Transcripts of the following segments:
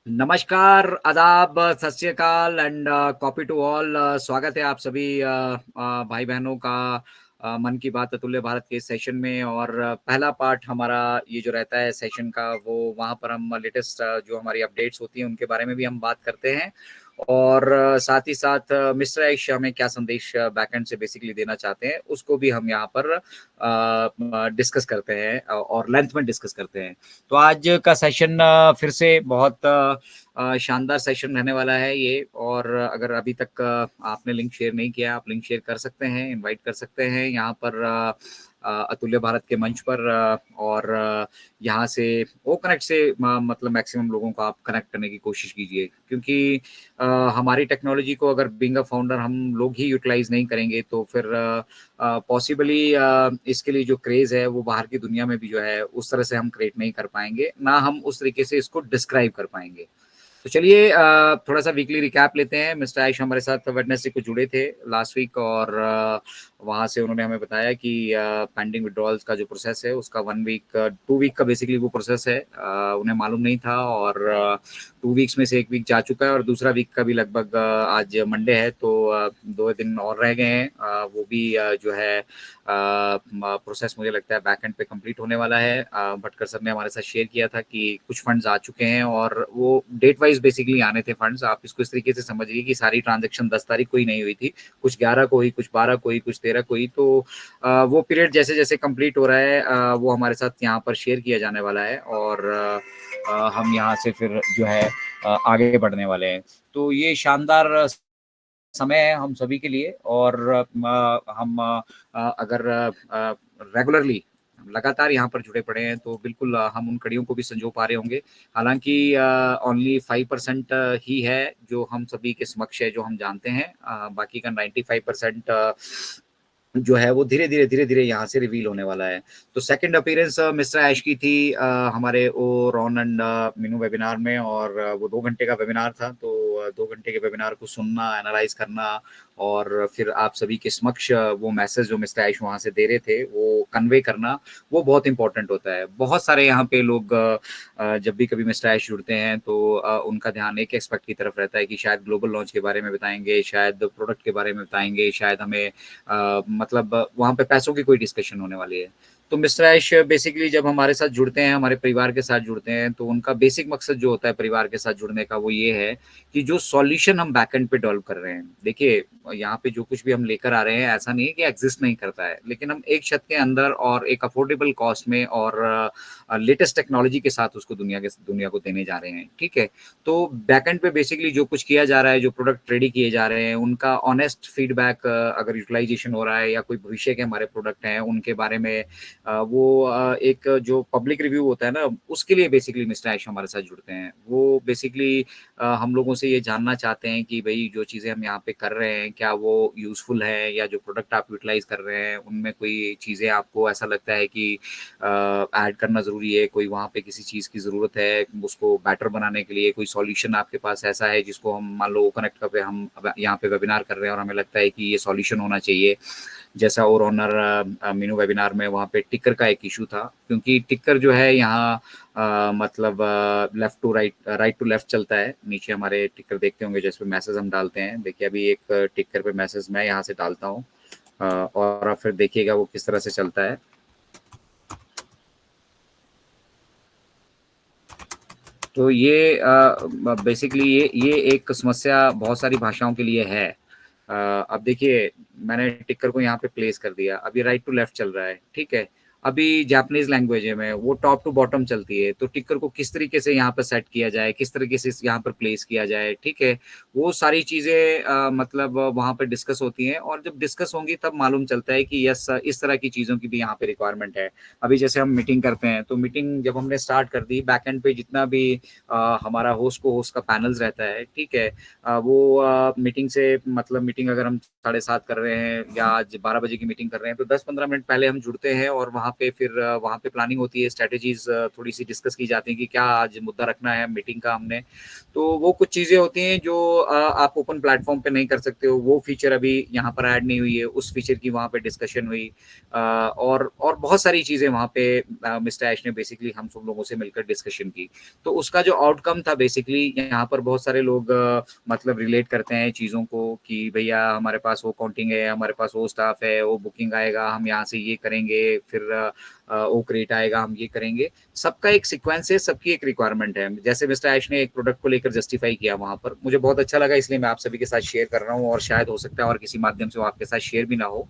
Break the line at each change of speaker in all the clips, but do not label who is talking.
नमस्कार, आदाब, सत श्री अकाल एंड कॉपी टू ऑल। स्वागत है आप सभी भाई-बहनों का मन की बात अतुल्य भारत के सेशन में। और पहला पार्ट हमारा ये जो रहता है सेशन का, वो वहाँ पर हम लेटेस्ट जो हमारी अपडेट्स होती हैं उनके बारे में भी हम बात करते हैं। और साथ ही साथ मिस्टर ऐश हमें क्या संदेश बैकएंड से बेसिकली देना चाहते हैं उसको भी हम यहाँ पर डिस्कस करते हैं और लेंथ में डिस्कस करते हैं। तो आज का सेशन फिर से बहुत शानदार सेशन रहने वाला है ये। और अगर अभी तक आपने लिंक शेयर नहीं किया, आप लिंक शेयर कर सकते हैं, इनवाइट कर सकते हैं यहाँ पर अतुल्य भारत के मंच पर। और यहाँ से वो कनेक्ट से मतलब मैक्सिमम लोगों को आप कनेक्ट करने की कोशिश कीजिए, क्योंकि हमारी टेक्नोलॉजी को अगर बीइंग अ फाउंडर हम लोग ही यूटिलाइज नहीं करेंगे तो फिर पॉसिबली इसके लिए जो क्रेज है वो बाहर की दुनिया में भी जो है उस तरह से हम क्रिएट नहीं कर पाएंगे, ना हम उस तरीके से इसको डिस्क्राइब कर पाएंगे। तो चलिए थोड़ा सा वीकली रिकैप लेते हैं। मिस्टर आयुष हमारे साथ वेडनेसडे को जुड़े थे लास्ट वीक, और वहाँ से उन्होंने हमें बताया कि पेंडिंग विड्रॉल्स का जो प्रोसेस है उसका 1 वीक 2 वीक का बेसिकली वो प्रोसेस है। उन्हें मालूम नहीं था, और 2 वीक्स में से 1 वीक जा चुका है और दूसरा वीक का भी लगभग आज मंडे है तो 2 दिन और रह गए हैं। वो भी जो है प्रोसेस मुझे लगता है बैक एंड पे कंप्लीट होने वाला है। भटकर सर ने हमारे साथ शेयर किया था कि कुछ फंड्स आ चुके हैं और वो डेट वाइज बेसिकली आने थे फंड्स। आप इसको इस तरीके से समझिए कि सारी ट्रांजैक्शन 10 तारीख को ही नहीं हुई थी, कुछ 11 को हुई, कुछ 12 को हुई, कुछ 13 को हुई। तो वो पीरियड जैसे जैसे कंप्लीट हो रहा है वो हमारे साथ यहाँ पर शेयर किया जाने वाला है, और हम यहाँ से फिर जो है आगे बढ़ने वाले हैं। तो ये शानदार समय है हम सभी के लिए। और हम अगर रेगुलरली लगातार यहाँ पर जुड़े पड़े हैं तो बिल्कुल हम उन कड़ियों को भी संजो पा रहे होंगे। हालांकि ओनली 5% ही है जो हम सभी के समक्ष है, जो हम जानते हैं। बाकी का 95% जो है वो धीरे धीरे यहाँ से रिवील होने वाला है। तो सेकंड अपीयरेंस मिस्टर ऐश की थी हमारे ओ रॉन एंड मीनू वेबिनार में, और वो 2 घंटे का वेबिनार था। तो 2 घंटे के वेबिनार को सुनना, एनालाइज करना, और फिर आप सभी के समक्ष वो मैसेज जो मिस्टर ऐश वहाँ से दे रहे थे वो कन्वे करना, वो बहुत इंपॉर्टेंट होता है। बहुत सारे यहाँ पे लोग जब भी कभी मिस्टर ऐश जुड़ते हैं तो उनका ध्यान एक एस्पेक्ट की तरफ रहता है कि शायद ग्लोबल लॉन्च के बारे में बताएंगे, शायद प्रोडक्ट के बारे में बताएंगे, शायद हमें मतलब वहाँ पे पैसों की कोई डिस्कशन होने वाली है। तो मिस्टर ऐश बेसिकली जब हमारे साथ जुड़ते हैं, हमारे परिवार के साथ जुड़ते हैं, तो उनका बेसिक मकसद जो होता है परिवार के साथ जुड़ने का वो ये है कि जो सॉल्यूशन हम बैकएंड पे डेवलप कर रहे हैं, देखिए यहाँ पे जो कुछ भी हम लेकर आ रहे हैं ऐसा नहीं है कि एग्जिस्ट नहीं करता है, लेकिन हम एक छत के अंदर और एक अफोर्डेबल कॉस्ट में और लेटेस्ट टेक्नोलॉजी के साथ उसको दुनिया को देने जा रहे हैं। ठीक है, तो बैकएंड पे बेसिकली जो कुछ किया जा रहा है, जो प्रोडक्ट रेडी किए जा रहे हैं, उनका ऑनेस्ट फीडबैक अगर यूटिलाइजेशन हो रहा है या कोई भविष्य के हमारे प्रोडक्ट हैं उनके बारे में वो एक जो पब्लिक रिव्यू होता है ना, उसके लिए बेसिकली मिस्टर ऐश हमारे साथ जुड़ते हैं। वो बेसिकली हम लोगों से ये जानना चाहते हैं कि भाई जो चीज़ें हम यहाँ पे कर रहे हैं क्या वो यूजफुल है, या जो प्रोडक्ट आप यूटिलाइज कर रहे हैं उनमें कोई चीज़ें आपको ऐसा लगता है कि ऐड करना ज़रूरी है, कोई वहाँ पे किसी चीज़ की ज़रूरत है उसको बेटर बनाने के लिए, कोई सॉल्यूशन आपके पास ऐसा है जिसको हम मान लो कनेक्ट कर पे हम यहाँ पे वेबिनार कर रहे हैं और हमें लगता है कि ये सॉल्यूशन होना चाहिए। जैसा और ऑनर मीनू वेबिनार में वहाँ पे टिकर का एक इशू था, क्योंकि टिकर जो है यहाँ मतलब left to right, right to left चलता है। नीचे हमारे टिकर देखते होंगे जिस पे मैसेज हम डालते हैं। देखिए अभी एक टिकर पे मैसेज मैं यहाँ से डालता हूँ और आप फिर देखिएगा वो किस तरह से चलता है। तो ये बेसिकली ये एक समस्या बहुत सारी भाषाओं के लिए है। अब देखिए मैंने टिकर को यहाँ पे प्लेस कर दिया, अभी राइट टू लेफ्ट चल रहा है। ठीक है, अभी जापानीज लैंग्वेज में वो टॉप टू बॉटम चलती है, तो टिकर को किस तरीके से यहाँ पर सेट किया जाए, किस तरीके से यहाँ पर प्लेस किया जाए, ठीक है, वो सारी चीजें मतलब वहाँ पर डिस्कस होती हैं। और जब डिस्कस होंगी तब मालूम चलता है कि यस इस तरह की चीजों की भी यहाँ पे रिक्वायरमेंट है। अभी जैसे हम मीटिंग करते हैं तो मीटिंग जब हमने स्टार्ट कर दी, बैक एंड पे जितना भी हमारा होस्ट का पैनल्स रहता है, ठीक है, वो मीटिंग से मतलब मीटिंग अगर हम 7:30 कर रहे हैं या आज 12 बजे की मीटिंग कर रहे हैं तो 10-15 मिनट पहले हम जुड़ते हैं और वहाँ वहाँ पे फिर वहाँ पे प्लानिंग होती है, स्ट्रेटेजीज थोड़ी सी डिस्कस की जाती है कि क्या आज मुद्दा रखना है मीटिंग का हमने। तो वो कुछ चीज़ें होती हैं जो आप ओपन प्लेटफॉर्म पे नहीं कर सकते हो। वो फीचर अभी यहाँ पर ऐड नहीं हुई है, उस फीचर की वहाँ पे डिस्कशन हुई। और बहुत सारी चीज़ें वहाँ पे मिस्टर ऐश ने बेसिकली हम सब लोगों से मिलकर डिस्कशन की। तो उसका जो आउटकम था बेसिकली, यहाँ पर बहुत सारे लोग मतलब रिलेट करते हैं चीज़ों को कि भैया हमारे पास वो काउंटिंग है, हमारे पास वो स्टाफ है, वो बुकिंग आएगा, हम यहाँ से ये करेंगे, फिर वो क्रेट आएगा, हम ये करेंगे। सबका एक सीक्वेंस है, सबकी एक रिक्वायरमेंट है। जैसे मिस्टर ऐश ने एक प्रोडक्ट को लेकर जस्टिफाई किया वहाँ पर, मुझे बहुत अच्छा लगा, इसलिए मैं आप सभी के साथ शेयर कर रहा हूँ और शायद हो सकता है और किसी माध्यम से वो आपके साथ शेयर भी ना हो।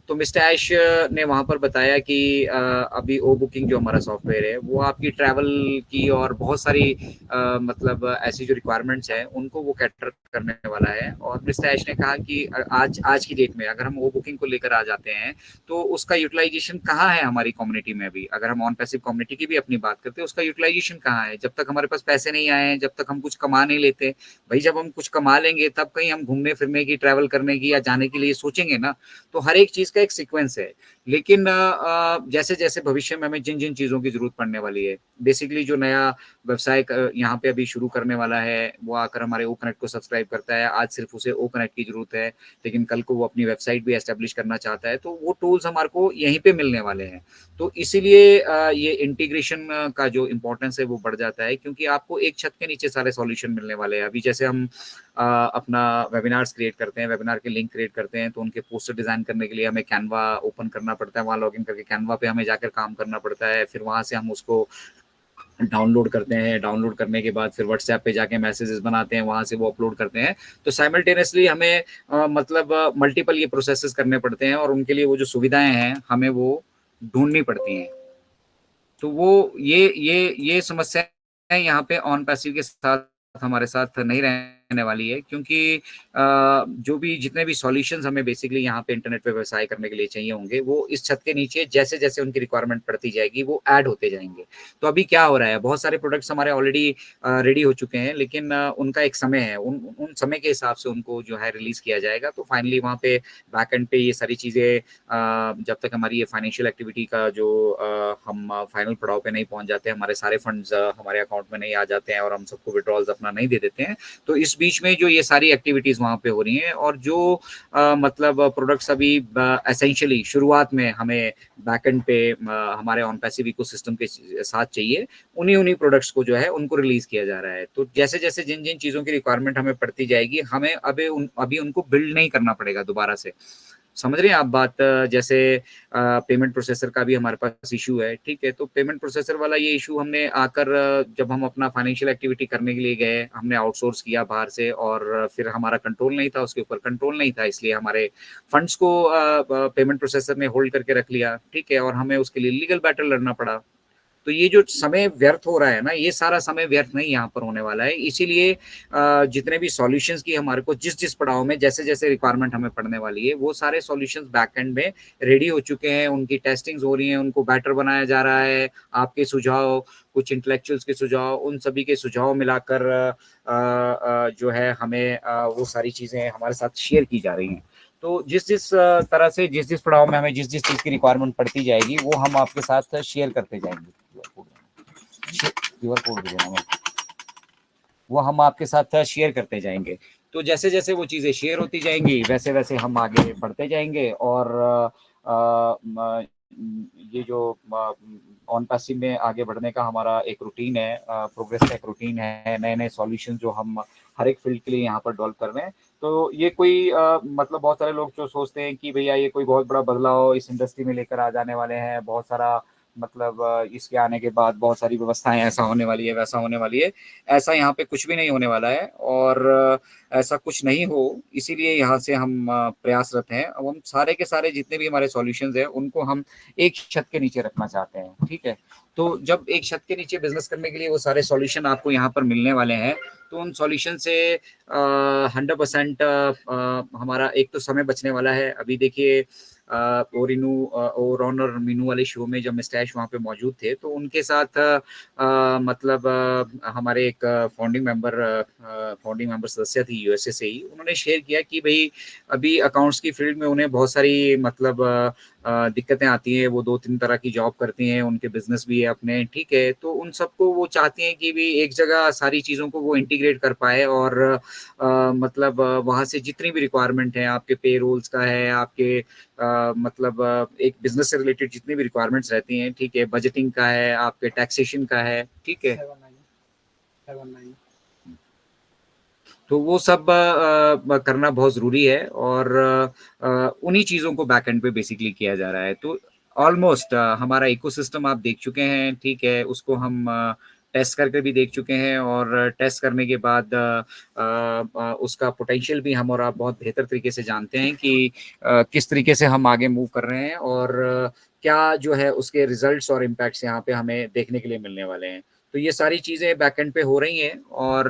तो मिस्टर ऐश ने वहाँ पर बताया कि अभी ओ बुकिंग जो हमारा सॉफ्टवेयर है वो आपकी ट्रैवल की और बहुत सारी मतलब ऐसी जो रिक्वायरमेंट्स हैं उनको वो कैटर करने वाला है। और मिस्टर ऐश ने कहा कि आज की डेट में अगर हम ओ बुकिंग को लेकर आ जाते हैं तो उसका यूटिलाइजेशन कहाँ है हमारी कम्युनिटी में भी। अगर हम ऑन पैसिव कम्युनिटी की भी अपनी बात करते हैं, उसका यूटिलाइजेशन कहाँ है? जब तक हमारे पास पैसे नहीं आए हैं, जब तक हम कुछ कमा नहीं लेते, भाई जब हम कुछ कमा लेंगे तब कहीं हम घूमने फिरने की, ट्रैवल करने की या जाने के लिए सोचेंगे ना। तो हर एक चीज का एक सीक्वेंस है। लेकिन जैसे जैसे भविष्य में हमें जिन जिन चीजों की जरूरत पड़ने वाली है, बेसिकली जो नया व्यवसाय यहाँ पे अभी शुरू करने वाला है, वो आकर हमारे ओ कनेक्ट को सब्सक्राइब करता है। आज सिर्फ उसे ओ कनेक्ट की जरूरत है, लेकिन कल को वो अपनी वेबसाइट भी एस्टेब्लिश करना चाहता है, तो वो टूल्स हमारे को यहीं पे मिलने वाले हैं। तो इसीलिए ये इंटीग्रेशन का जो इम्पोर्टेंस है वो बढ़ जाता है, क्योंकि आपको एक छत के नीचे सारे सॉल्यूशन मिलने वाले हैं। अभी जैसे हम अपना वेबिनार्स क्रिएट करते हैं, वेबिनार के लिंक क्रिएट करते हैं, तो उनके पोस्टर डिजाइन करने के लिए हमें कैनवा ओपन करना पड़ता है, वहाँ लॉगिन करके कैनवा पे हमें जाकर काम करना पड़ता है। फिर वहाँ से हम उसको डाउनलोड करते हैं, डाउनलोड करने के बाद फिर व्हाट्सएप पे जाके मैसेजेस बनाते हैं, वहाँ से वो अपलोड करते हैं। तो साइमल्टेनियसली हमें मतलब मल्टीपल ये प्रोसेसेस करने पड़ते हैं, और उनके लिए वो जो सुविधाएं हैं हमें वो ढूंढनी पड़ती हैं। तो वो ये समस्याएं यहाँ पे ऑन पैसिव के साथ हमारे साथ नहीं रहने वाली है, क्योंकि जो भी जितने भी सॉल्यूशंस हमें बेसिकली यहाँ पे इंटरनेट पे व्यवसाय करने के लिए चाहिए होंगे, वो इस छत के नीचे जैसे जैसे उनकी रिक्वायरमेंट पड़ती जाएगी वो ऐड होते जाएंगे। तो अभी क्या हो रहा है, बहुत सारे प्रोडक्ट्स हमारे ऑलरेडी रेडी हो चुके हैं, लेकिन उनका एक समय है, उन उन समय के हिसाब से उनको जो है रिलीज किया जाएगा। तो फाइनली वहाँ पे बैक एंड पे ये सारी चीजें जब तक हमारी ये फाइनेंशियल एक्टिविटी का जो हम फाइनल पड़ाव पे नहीं पहुंच जाते, हमारे सारे फंड्स हमारे अकाउंट में नहीं आ जाते हैं और हम सबको विड्रॉल्स अपना नहीं दे देते हैं, तो इस बीच में जो ये सारी एक्टिविटीज वहाँ पे हो रही हैं, और जो मतलब प्रोडक्ट्स अभी एसेंशियली शुरुआत में हमें बैकएंड पे हमारे ऑन पैसिव इकोसिस्टम के साथ चाहिए, उन्हीं उन्हीं प्रोडक्ट्स को जो है उनको रिलीज किया जा रहा है। तो जैसे जैसे जिन जिन चीजों की रिक्वायरमेंट हमें पड़ती जाएगी, हमें अभी उनको बिल्ड नहीं करना पड़ेगा दोबारा से। समझ रहे हैं आप बात? जैसे पेमेंट प्रोसेसर का भी हमारे पास इशू है, ठीक है, तो पेमेंट प्रोसेसर वाला ये इशू हमने आकर जब हम अपना फाइनेंशियल एक्टिविटी करने के लिए गए, हमने आउटसोर्स किया बाहर से, और फिर हमारा कंट्रोल नहीं था, उसके ऊपर कंट्रोल नहीं था, इसलिए हमारे फंड्स को पेमेंट प्रोसेसर ने होल्ड करके रख लिया, ठीक है, और हमें उसके लिए लीगल बैटल लड़ना पड़ा। तो ये जो समय व्यर्थ हो रहा है ना, ये सारा समय व्यर्थ नहीं यहाँ पर होने वाला है। इसीलिए जितने भी सॉल्यूशंस की हमारे को जिस जिस पड़ाव में जैसे जैसे रिक्वायरमेंट हमें पड़ने वाली है, वो सारे सॉल्यूशंस बैकएंड में रेडी हो चुके हैं, उनकी टेस्टिंग्स हो रही हैं, उनको बेटर बनाया जा रहा है। आपके सुझाव, कुछ इंटेलेक्चुअल्स के सुझाव, उन सभी के सुझाव मिलाकर जो है हमें वो सारी चीजें हमारे साथ शेयर की जा रही हैं। तो जिस जिस तरह से जिस जिस पड़ाव में हमें जिस जिस चीज की रिक्वायरमेंट पड़ती जाएगी, वो हम आपके साथ शेयर करते जाएंगे। क्यूआर कोड देना है, वो हम आपके साथ शेयर करते जाएंगे। तो जैसे जैसे वो चीज़ें शेयर होती जाएंगी, वैसे वैसे हम आगे बढ़ते जाएंगे। और ये जो ऑन पैसिव में आगे बढ़ने का हमारा एक रूटीन है, प्रोग्रेस का एक रूटीन है, नए नए सॉल्यूशन जो हम हर एक फील्ड के लिए यहाँ पर डेवलप कर रहे हैं। तो ये कोई मतलब बहुत सारे लोग जो सोचते हैं कि भैया ये कोई बहुत बड़ा बदलाव इस इंडस्ट्री में लेकर आ जाने वाले हैं, बहुत सारा मतलब इसके आने के बाद बहुत सारी व्यवस्थाएं ऐसा होने वाली है, वैसा होने वाली है, ऐसा यहाँ पे कुछ भी नहीं होने वाला है। और ऐसा कुछ नहीं हो, इसीलिए यहाँ से हम प्रयासरत हैं। अब हम सारे के सारे जितने भी हमारे सॉल्यूशंस हैं उनको हम एक छत के नीचे रखना चाहते हैं, ठीक है। तो जब एक छत के नीचे बिजनेस करने के लिए वो सारे सॉल्यूशन आपको यहाँ पर मिलने वाले हैं, तो उन सॉल्यूशन से 100% हमारा एक तो समय बचने वाला है। अभी देखिए ओरॉन और मीनू वाले शो में जब मिस्टर ऐश वहाँ पे मौजूद थे, तो उनके साथ मतलब हमारे एक फाउंडिंग मेंबर सदस्य थी यूएसए से ही, उन्होंने शेयर किया कि भाई अभी अकाउंट्स की फील्ड में उन्हें बहुत सारी मतलब दिक्कतें आती हैं। वो 2-3 तरह की जॉब करती हैं, उनके बिजनेस भी है अपने, ठीक है। तो उन सबको वो चाहती हैं कि भी एक जगह सारी चीज़ों को वो इंटीग्रेट कर पाए, और मतलब वहाँ से जितनी भी रिक्वायरमेंट है, आपके पे रोल्स का है, आपके मतलब एक बिजनेस से रिलेटेड जितनी भी रिक्वायरमेंट्स रहती हैं, ठीक है, बजटिंग का है, आपके टैक्सेशन का है, ठीक है, तो वो सब करना बहुत ज़रूरी है। और उन्हीं चीज़ों को बैकएंड पे बेसिकली किया जा रहा है। तो ऑलमोस्ट हमारा इकोसिस्टम आप देख चुके हैं, ठीक है, उसको हम टेस्ट करके भी देख चुके हैं, और टेस्ट करने के बाद उसका पोटेंशियल भी हम और आप बहुत बेहतर तरीके से जानते हैं कि किस तरीके से हम आगे मूव कर रहे हैं, और क्या जो है उसके रिजल्ट्स और इम्पैक्ट्स यहाँ पे हमें देखने के लिए मिलने वाले हैं। तो ये सारी चीज़ें बैकएंड पे हो रही हैं, और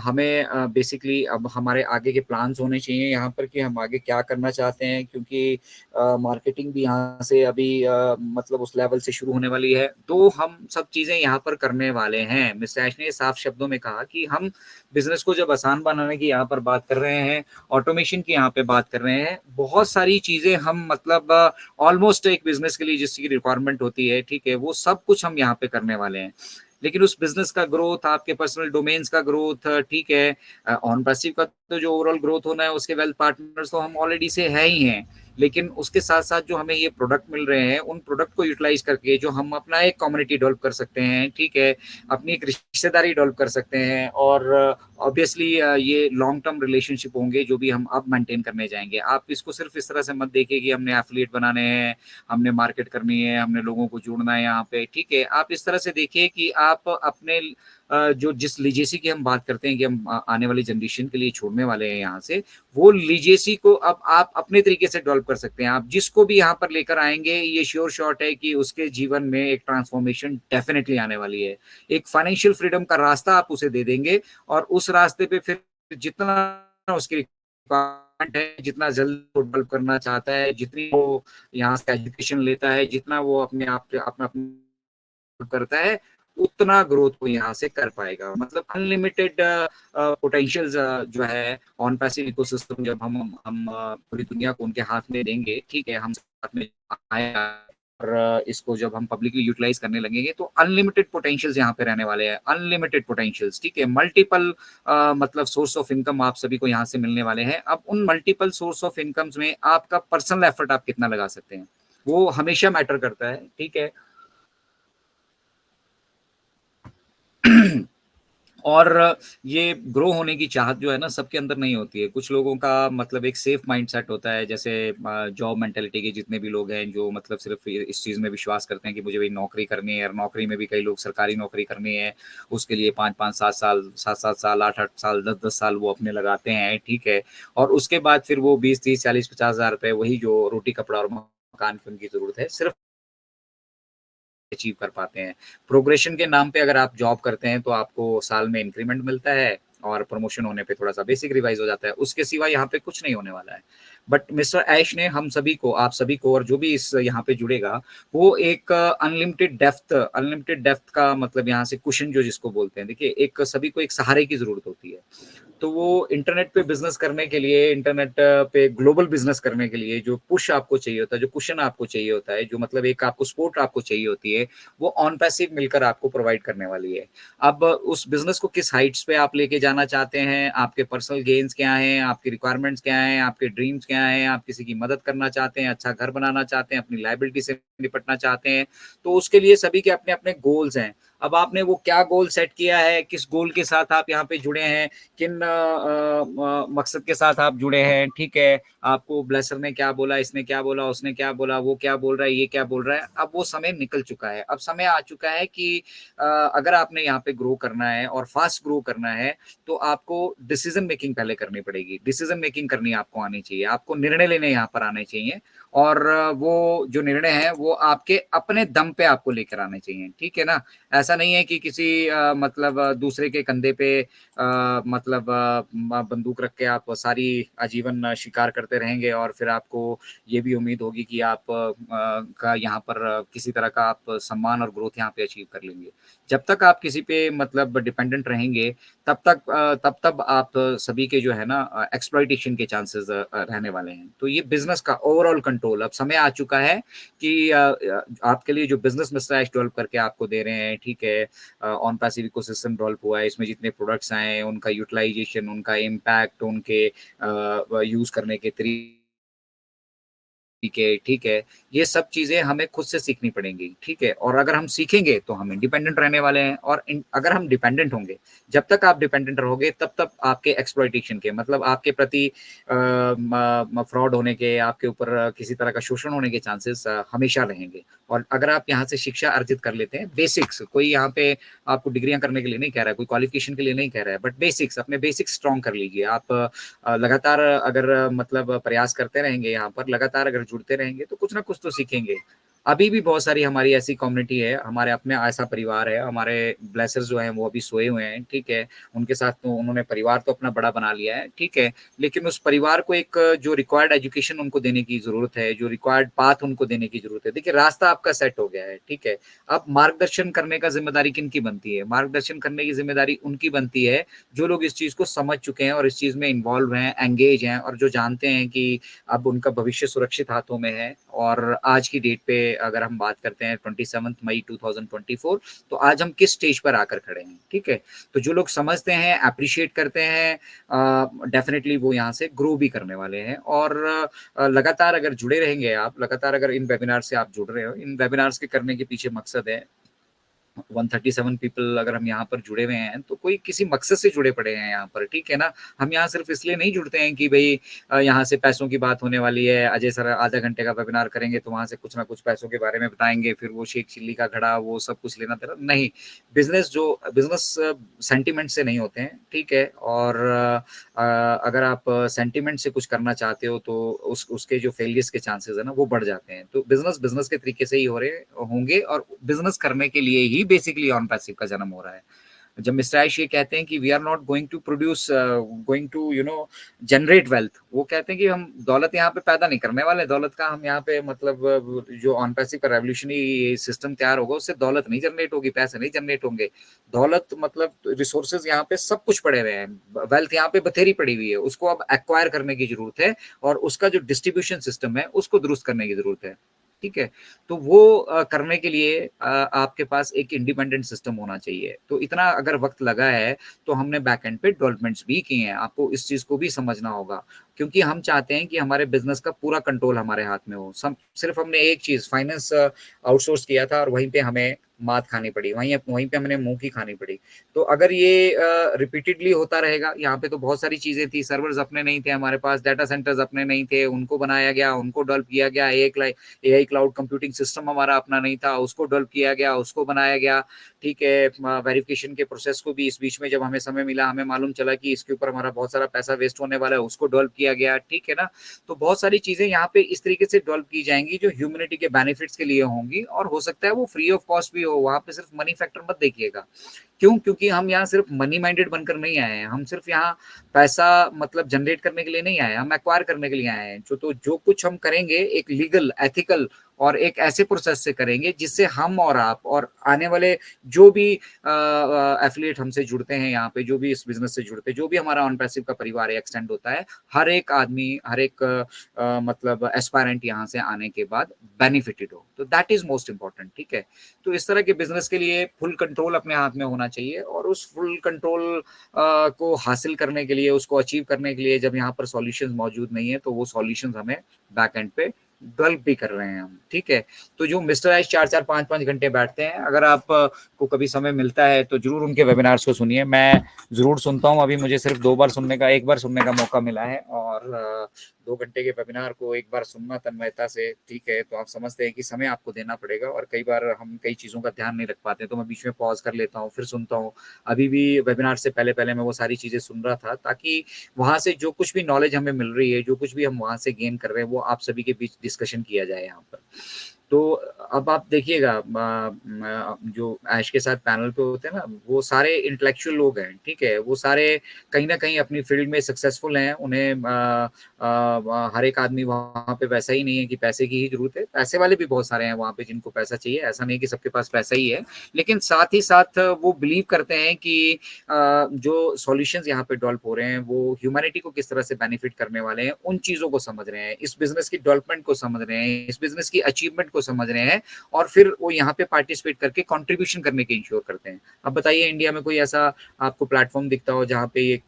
हमें बेसिकली अब हमारे आगे के प्लान्स होने चाहिए यहाँ पर कि हम आगे क्या करना चाहते हैं, क्योंकि मार्केटिंग भी यहाँ से अभी मतलब उस लेवल से शुरू होने वाली है। तो हम सब चीज़ें यहाँ पर करने वाले हैं। मिस्टर ऐश ने साफ शब्दों में कहा कि हम बिजनेस को जब आसान बनाने की यहाँ पर बात कर रहे हैं, ऑटोमेशन की यहाँ पे बात कर रहे हैं, बहुत सारी चीज़ें हम मतलब ऑलमोस्ट एक बिजनेस के लिए जिसकी रिक्वायरमेंट होती है, ठीक है, वो सब कुछ हम यहाँ पे करने वाले हैं। लेकिन उस बिजनेस का ग्रोथ, आपके पर्सनल डोमेन्स का ग्रोथ, ठीक है, ऑन पैसिव का तो जो ओवरऑल ग्रोथ होना है, उसके वेल्थ पार्टनर्स तो हम ऑलरेडी से है ही हैं। लेकिन उसके साथ साथ जो हमें ये प्रोडक्ट मिल रहे हैं, उन प्रोडक्ट को यूटिलाइज करके जो हम अपना एक कम्युनिटी डेवलप कर सकते हैं, ठीक है, अपनी एक रिश्तेदारी डेवलप कर सकते हैं, और ऑब्वियसली ये लॉन्ग टर्म रिलेशनशिप होंगे जो भी हम अब मेंटेन करने जाएंगे। आप इसको सिर्फ इस तरह से मत देखिए कि हमने एफिलिएट बनाने हैं, हमने मार्केट करनी है, हमने लोगों को जोड़ना है यहाँ पे, ठीक है। आप इस तरह से देखिए कि आप अपने जो जिस लीजेसी की हम बात करते हैं कि हम आने वाली जनरेशन के लिए छोड़ने वाले हैं यहाँ से, वो लीजेसी को अब आप अपने तरीके से डेवलप कर सकते हैं। आप जिसको भी यहाँ पर लेकर आएंगे, ये श्योर शॉट है कि उसके जीवन में एक ट्रांसफॉर्मेशन डेफिनेटली आने वाली है। एक फाइनेंशियल फ्रीडम का रास्ता आप उसे दे देंगे, और उस रास्ते पे फिर जितना उसकी रिक्वायरमेंट है, जितना जल्द वो डेवलप करना चाहता है, जितनी वो यहाँ से एजुकेशन लेता है, जितना वो अपने आप अपना करता है, उतना ग्रोथ वो यहाँ से कर पाएगा। मतलब अनलिमिटेड पोटेंशियल जो है ऑन पैसिव इकोसिस्टम, जब हम पूरी दुनिया को उनके हाथ में देंगे, ठीक है, हम साथ में आए, और इसको जब हम पब्लिकली यूटिलाइज करने लगेंगे, तो अनलिमिटेड पोटेंशियल्स यहाँ पे रहने वाले हैं, अनलिमिटेड पोटेंशियल्स, ठीक है, मल्टीपल मतलब सोर्स ऑफ इनकम आप सभी को यहाँ से मिलने वाले हैं। अब उन मल्टीपल सोर्स ऑफ इनकम्स में आपका पर्सनल एफर्ट आप कितना लगा सकते हैं, वो हमेशा मैटर करता है, ठीक है। और ये ग्रो होने की चाहत जो है ना, सबके अंदर नहीं होती है। कुछ लोगों का मतलब एक सेफ माइंडसेट होता है, जैसे जॉब मेंटेलिटी के जितने भी लोग हैं, जो मतलब सिर्फ इस चीज़ में विश्वास करते हैं कि मुझे भाई नौकरी करनी है, और नौकरी में भी कई लोग सरकारी नौकरी करनी है, उसके लिए 5-5 7 साल, 7-7 साल, 8-8 साल, 10-10 साल वो अपने लगाते हैं, ठीक है। और उसके बाद फिर वो 20-30-40-50 हज़ार रुपए, वही जो रोटी कपड़ा और मकान की उनकी जरूरत है, सिर्फ अचीव कर पाते हैं। प्रोग्रेशन के नाम पे अगर आप जॉब करते हैं, तो आपको साल में इंक्रीमेंट मिलता है, और प्रमोशन होने पे थोड़ा सा बेसिक रिवाइज हो जाता है, उसके सिवा यहाँ पे कुछ नहीं होने वाला है। बट मिस्टर ऐश ने हम सभी को, आप सभी को, और जो भी इस यहाँ पे जुड़ेगा, वो एक अनलिमिटेड डेप्थ का मतलब यहाँ से कुशन जो जिसको बोलते हैं, देखिए, एक सभी को एक सहारे की जरूरत होती है। तो वो इंटरनेट पे बिजनेस करने के लिए, इंटरनेट पे ग्लोबल बिजनेस करने के लिए जो पुश आपको चाहिए होता है, जो कुशन आपको चाहिए होता है, जो मतलब एक आपको सपोर्ट आपको चाहिए होती है, वो ऑन पैसिव मिलकर आपको प्रोवाइड करने वाली है। अब उस बिजनेस को किस हाइट्स पे आप लेके जाना चाहते हैं, आपके पर्सनल गेन्स क्या हैं, आपकी रिक्वायरमेंट्स क्या हैं, आपके ड्रीम्स क्या हैं, आप किसी की मदद करना चाहते हैं, अच्छा घर बनाना चाहते हैं, अपनी लाइबिलिटी से निपटना चाहते हैं, तो उसके लिए सभी के अपने अपने गोल्स हैं। अब आपने वो क्या गोल सेट किया है, किस गोल के साथ आप यहाँ पे जुड़े हैं, किन मकसद के साथ आप जुड़े हैं, ठीक है। आपको ब्लेसर ने क्या बोला, इसने क्या बोला, उसने क्या बोला, वो क्या बोल रहा है, ये क्या बोल रहा है, अब वो समय निकल चुका है। अब समय आ चुका है कि अगर आपने यहाँ पे ग्रो करना है और फास्ट ग्रो करना है, तो आपको डिसीजन मेकिंग पहले करनी पड़ेगी। डिसीजन मेकिंग करनी आपको आनी चाहिए, आपको निर्णय लेने यहाँ पर आने चाहिए। और वो जो निर्णय है वो आपके अपने दम पे आपको लेकर आने चाहिए, ठीक है ना? ऐसा नहीं है कि किसी मतलब दूसरे के कंधे पे मतलब बंदूक रख के आप सारी आजीवन शिकार करते रहेंगे और फिर आपको ये भी उम्मीद होगी कि आप का यहाँ पर किसी तरह का आप सम्मान और ग्रोथ यहाँ पे अचीव कर लेंगे। जब तक आप किसी पे मतलब डिपेंडेंट रहेंगे, तब आप सभी के जो है ना एक्सप्लॉइटेशन के चांसेस रहने वाले हैं। तो ये बिजनेस का ओवरऑल कंट्रोल अब समय आ चुका है कि आपके लिए जो बिजनेस मिस्ट्राइज डेवलप करके आपको दे रहे हैं, ठीक है, ऑन पैसिव इकोसिस्टम डेवलप हुआ है, इसमें जितने प्रोडक्ट्स आए हैं उनका यूटिलाइजेशन, उनका इम्पैक्ट, उनके यूज करने के तरीके, ठीक है, ये सब चीज़ें हमें खुद से सीखनी पड़ेंगी, ठीक है? और अगर हम सीखेंगे तो हम इंडिपेंडेंट रहने वाले हैं और अगर हम डिपेंडेंट होंगे, जब तक आप डिपेंडेंट रहोगे तब तक आपके एक्सप्लॉइटेशन के मतलब आपके प्रति फ्रॉड होने के, आपके ऊपर किसी तरह का शोषण होने के चांसेस हमेशा रहेंगे। और अगर आप यहाँ से शिक्षा अर्जित कर लेते हैं, बेसिक्स, कोई यहाँ पे आपको डिग्रियां करने के लिए नहीं कह रहा है, कोई क्वालिफिकेशन के लिए नहीं कह रहा है, बट बेसिक्स, अपने बेसिक्स स्ट्रॉन्ग कर लीजिए। आप लगातार अगर मतलब प्रयास करते रहेंगे, यहाँ पर लगातार अगर जुड़ते रहेंगे तो कुछ ना कुछ तो सीखेंगे। अभी भी बहुत सारी हमारी ऐसी कम्युनिटी है, हमारे अपने ऐसा परिवार है, हमारे ब्लेसर्स जो हैं वो अभी सोए हुए हैं, ठीक है, उनके साथ तो उन्होंने परिवार तो अपना बड़ा बना लिया है, ठीक है, लेकिन उस परिवार को एक जो रिक्वायर्ड एजुकेशन उनको देने की जरूरत है, जो रिक्वायर्ड पाथ उनको देने की जरूरत है। देखिए रास्ता आपका सेट हो गया है, ठीक है, अब मार्गदर्शन करने का जिम्मेदारी किनकी बनती है? मार्गदर्शन करने की जिम्मेदारी उनकी बनती है जो लोग इस चीज को समझ चुके हैं और इस चीज में इन्वॉल्व हैं, एंगेज हैं, और जो जानते हैं कि अब उनका भविष्य सुरक्षित हाथों में है। और आज की डेट पे अगर हम बात करते हैं 27 मई 2024, तो आज हम किस स्टेज पर आकर खड़े हैं, ठीक है? तो जो लोग समझते हैं, अप्रिशिएट करते हैं, डेफिनेटली वो यहाँ से ग्रो भी करने वाले हैं। और लगातार अगर जुड़े रहेंगे आप, लगातार अगर इन वेबिनार से आप जुड़ रहे हो, इन वेबिनार्स के करने के पीछे मकसद है, 137 पीपल अगर हम यहाँ पर जुड़े हुए हैं तो कोई किसी मकसद से जुड़े पड़े हैं यहाँ पर, ठीक है ना? हम यहाँ सिर्फ इसलिए नहीं जुड़ते हैं कि भाई यहाँ से पैसों की बात होने वाली है, अजय सर आधा घंटे का वेबिनार करेंगे तो वहां से कुछ ना कुछ पैसों के बारे में बताएंगे, फिर वो शेख चिल्ली का घड़ा, वो सब कुछ लेना देना नहीं। बिजनेस सेंटिमेंट से नहीं होते हैं, ठीक है? और अगर आप सेंटिमेंट से कुछ करना चाहते हो तो उसके जो फेलियर्स के चांसेस है ना वो बढ़ जाते हैं। तो बिजनेस बिजनेस के तरीके से ही हो रहे होंगे और बिजनेस करने के लिए ही बेसिकली ऑन पैसिव का जन्म हो रहा है। जब मिस्टर आयुष ये कहते हैं कि we are not going to produce, going to generate wealth, वो कहते हैं कि हम दौलत यहाँ पे पैदा नहीं करने वाले, दौलत का हम यहाँ पे मतलब जो ऑन पैसिव का रेवोल्यूशनरी सिस्टम तैयार होगा उससे दौलत नहीं जनरेट होगी, पैसे नहीं जनरेट होंगे। दौलत मतलब रिसोर्सेज यहाँ पे सब कुछ पड़े हुए हैं, वेल्थ यहाँ पे बथेरी पड़ी हुई है, उसको अब एक्वायर करने की जरूरत है और उसका जो डिस्ट्रीब्यूशन सिस्टम है उसको दुरुस्त करने की जरूरत है, ठीक है? तो वो करने के लिए आपके पास एक इंडिपेंडेंट सिस्टम होना चाहिए। तो इतना अगर वक्त लगा है तो हमने बैक एंड पे डेवलपमेंट्स भी किए हैं, आपको इस चीज को भी समझना होगा, क्योंकि हम चाहते हैं कि हमारे बिजनेस का पूरा कंट्रोल हमारे हाथ में हो। सिर्फ हमने एक चीज फाइनेंस आउटसोर्स किया था और वहीं पे हमें मात खानी पड़ी, वहीं पे हमने मुंह की खानी पड़ी। तो अगर ये रिपीटेडली होता रहेगा, यहाँ पे तो बहुत सारी चीजें थी, सर्वर्स अपने नहीं थे हमारे पास, डाटा सेंटर्स अपने नहीं थे, उनको बनाया गया, उनको डेवलप किया गया, एआई क्लाउड कंप्यूटिंग सिस्टम हमारा अपना नहीं था, उसको डेवलप किया गया, उसको बनाया गया, ठीक है? वेरिफिकेशन के प्रोसेस को भी इस बीच में जब हमें समय मिला, हमें मालूम चला कि इसके ऊपर हमारा बहुत सारा पैसा वेस्ट होने वाला है, उसको डेवलप किया गया, ठीक है ना? तो बहुत सारी चीजें यहाँ पे इस तरीके से डेवलप की जाएंगी जो ह्यूमैनिटी के बेनिफिट्स के लिए होंगी, और हो सकता है वो फ्री ऑफ कॉस्ट भी हो। वहां पे सिर्फ मनी फैक्टर मत देखिएगा, क्यों? क्योंकि हम यहाँ सिर्फ मनी माइंडेड बनकर नहीं आए हैं, हम सिर्फ यहाँ पैसा मतलब जनरेट करने के लिए नहीं आए, हम एक्वायर करने के लिए आए हैं। जो कुछ हम करेंगे एक लीगल, एथिकल और एक ऐसे प्रोसेस से करेंगे जिससे हम और आप और आने वाले जो भी एफिलिएट हमसे जुड़ते हैं, यहाँ पे जो भी इस बिजनेस से जुड़ते हैं, जो भी हमारा ऑन पैसिव का परिवार एक्सटेंड होता है, हर एक आदमी, हर एक मतलब एस्पायरेंट यहाँ से आने के बाद बेनिफिटेड हो। तो दैट इज मोस्ट इंपॉर्टेंट, ठीक है? तो इस तरह के बिजनेस के लिए फुल कंट्रोल अपने हाथ में होना चाहिए, और उस फुल कंट्रोल को हासिल करने के लिए, उसको अचीव करने के लिए जब यहाँ पर सॉल्यूशंस मौजूद नहीं है तो वो सॉल्यूशंस हमें बैक एंड पे डेवलप भी कर रहे हैं हम, ठीक है? तो जो मिस्टर आइस 4-4 5-5 घंटे बैठते हैं, अगर आप को कभी समय मिलता है तो जरूर उनके वेबिनार्स को सुनिए। मैं जरूर सुनता हूँ, अभी मुझे सिर्फ एक बार सुनने का मौका मिला है, और 2 घंटे के वेबिनार को एक बार सुनना तन्मयता से, ठीक है, तो आप समझते हैं कि समय आपको देना पड़ेगा, और कई बार हम कई चीज़ों का ध्यान नहीं रख पाते, तो मैं बीच में पॉज कर लेता हूँ, फिर सुनता हूँ। अभी भी वेबिनार से पहले पहले मैं वो सारी चीज़ें सुन रहा था, ताकि वहाँ से जो कुछ भी नॉलेज हमें मिल रही है, जो कुछ भी हम वहाँ से गेन कर रहे हैं, वो आप सभी के बीच डिस्कशन किया जाए यहाँ पर। तो अब आप देखिएगा जो ऐश के साथ पैनल पे होते हैं ना, वो सारे इंटेलेक्चुअल लोग हैं, ठीक है? वो सारे कहीं न कहीं अपनी फील्ड में सक्सेसफुल हैं। उन्हें हर एक आदमी वहाँ पे वैसा ही नहीं है कि पैसे की ही ज़रूरत है। पैसे वाले भी बहुत सारे हैं वहाँ पे जिनको पैसा चाहिए, ऐसा नहीं कि सबके पास पैसा ही है। लेकिन साथ ही साथ वो बिलीव करते हैं कि जो सॉल्यूशंस यहाँ पे डेवलप हो रहे हैं, वो ह्यूमैनिटी को किस तरह से बेनिफिट करने वाले हैं, उन चीज़ों को समझ रहे हैं, इस बिज़नेस की डेवलपमेंट को समझ रहे हैं, इस बिज़नेस की अचीवमेंट को समझ रहे हैं और फिर वो यहाँ पे पार्टिसिपेट करके कंट्रीब्यूशन करने की इंश्योर करते हैं। अब बताइए इंडिया में कोई ऐसा आपको प्लेटफ़ॉर्म दिखता हो जहाँ पे ये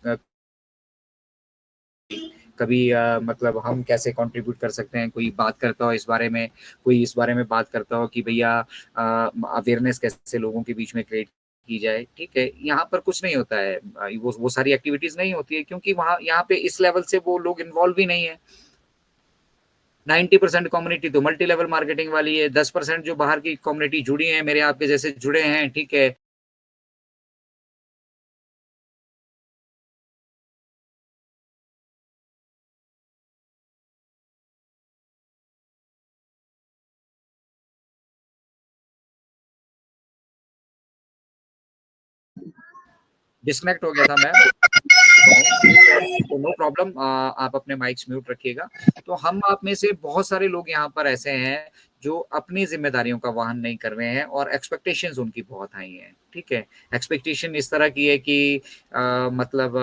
कभी मतलब हम कैसे कंट्रीब्यूट कर सकते हैं, कोई बात करता हो इस बारे में, कोई इस बारे में बात करता हो कि भैया अवेयरनेस कैसे लोगों के बीच में क्रिएट की जाए, ठीक है? यहाँ पर कुछ नहीं होता है, वो सारी एक्टिविटीज़ नहीं होती है क्योंकि वहाँ यहाँ पे इस लेवल से वो लोग इन्वॉल्व ही नहीं है। 90% कम्युनिटी तो मल्टी लेवल मार्केटिंग वाली है, 10% जो बाहर की कम्युनिटी जुड़ी है, मेरे आपके जैसे जुड़े हैं, ठीक है? डिस्कनेक्ट हो गया था मैं। तो नो प्रॉब्लम, आप अपने माइक्स म्यूट रखिएगा। तो हम आप में से बहुत सारे लोग यहाँ पर ऐसे हैं जो अपनी ज़िम्मेदारियों का वहन नहीं कर रहे हैं और एक्सपेक्टेशंस उनकी बहुत हाई हैं, ठीक है? एक्सपेक्टेशन इस तरह की है कि मतलब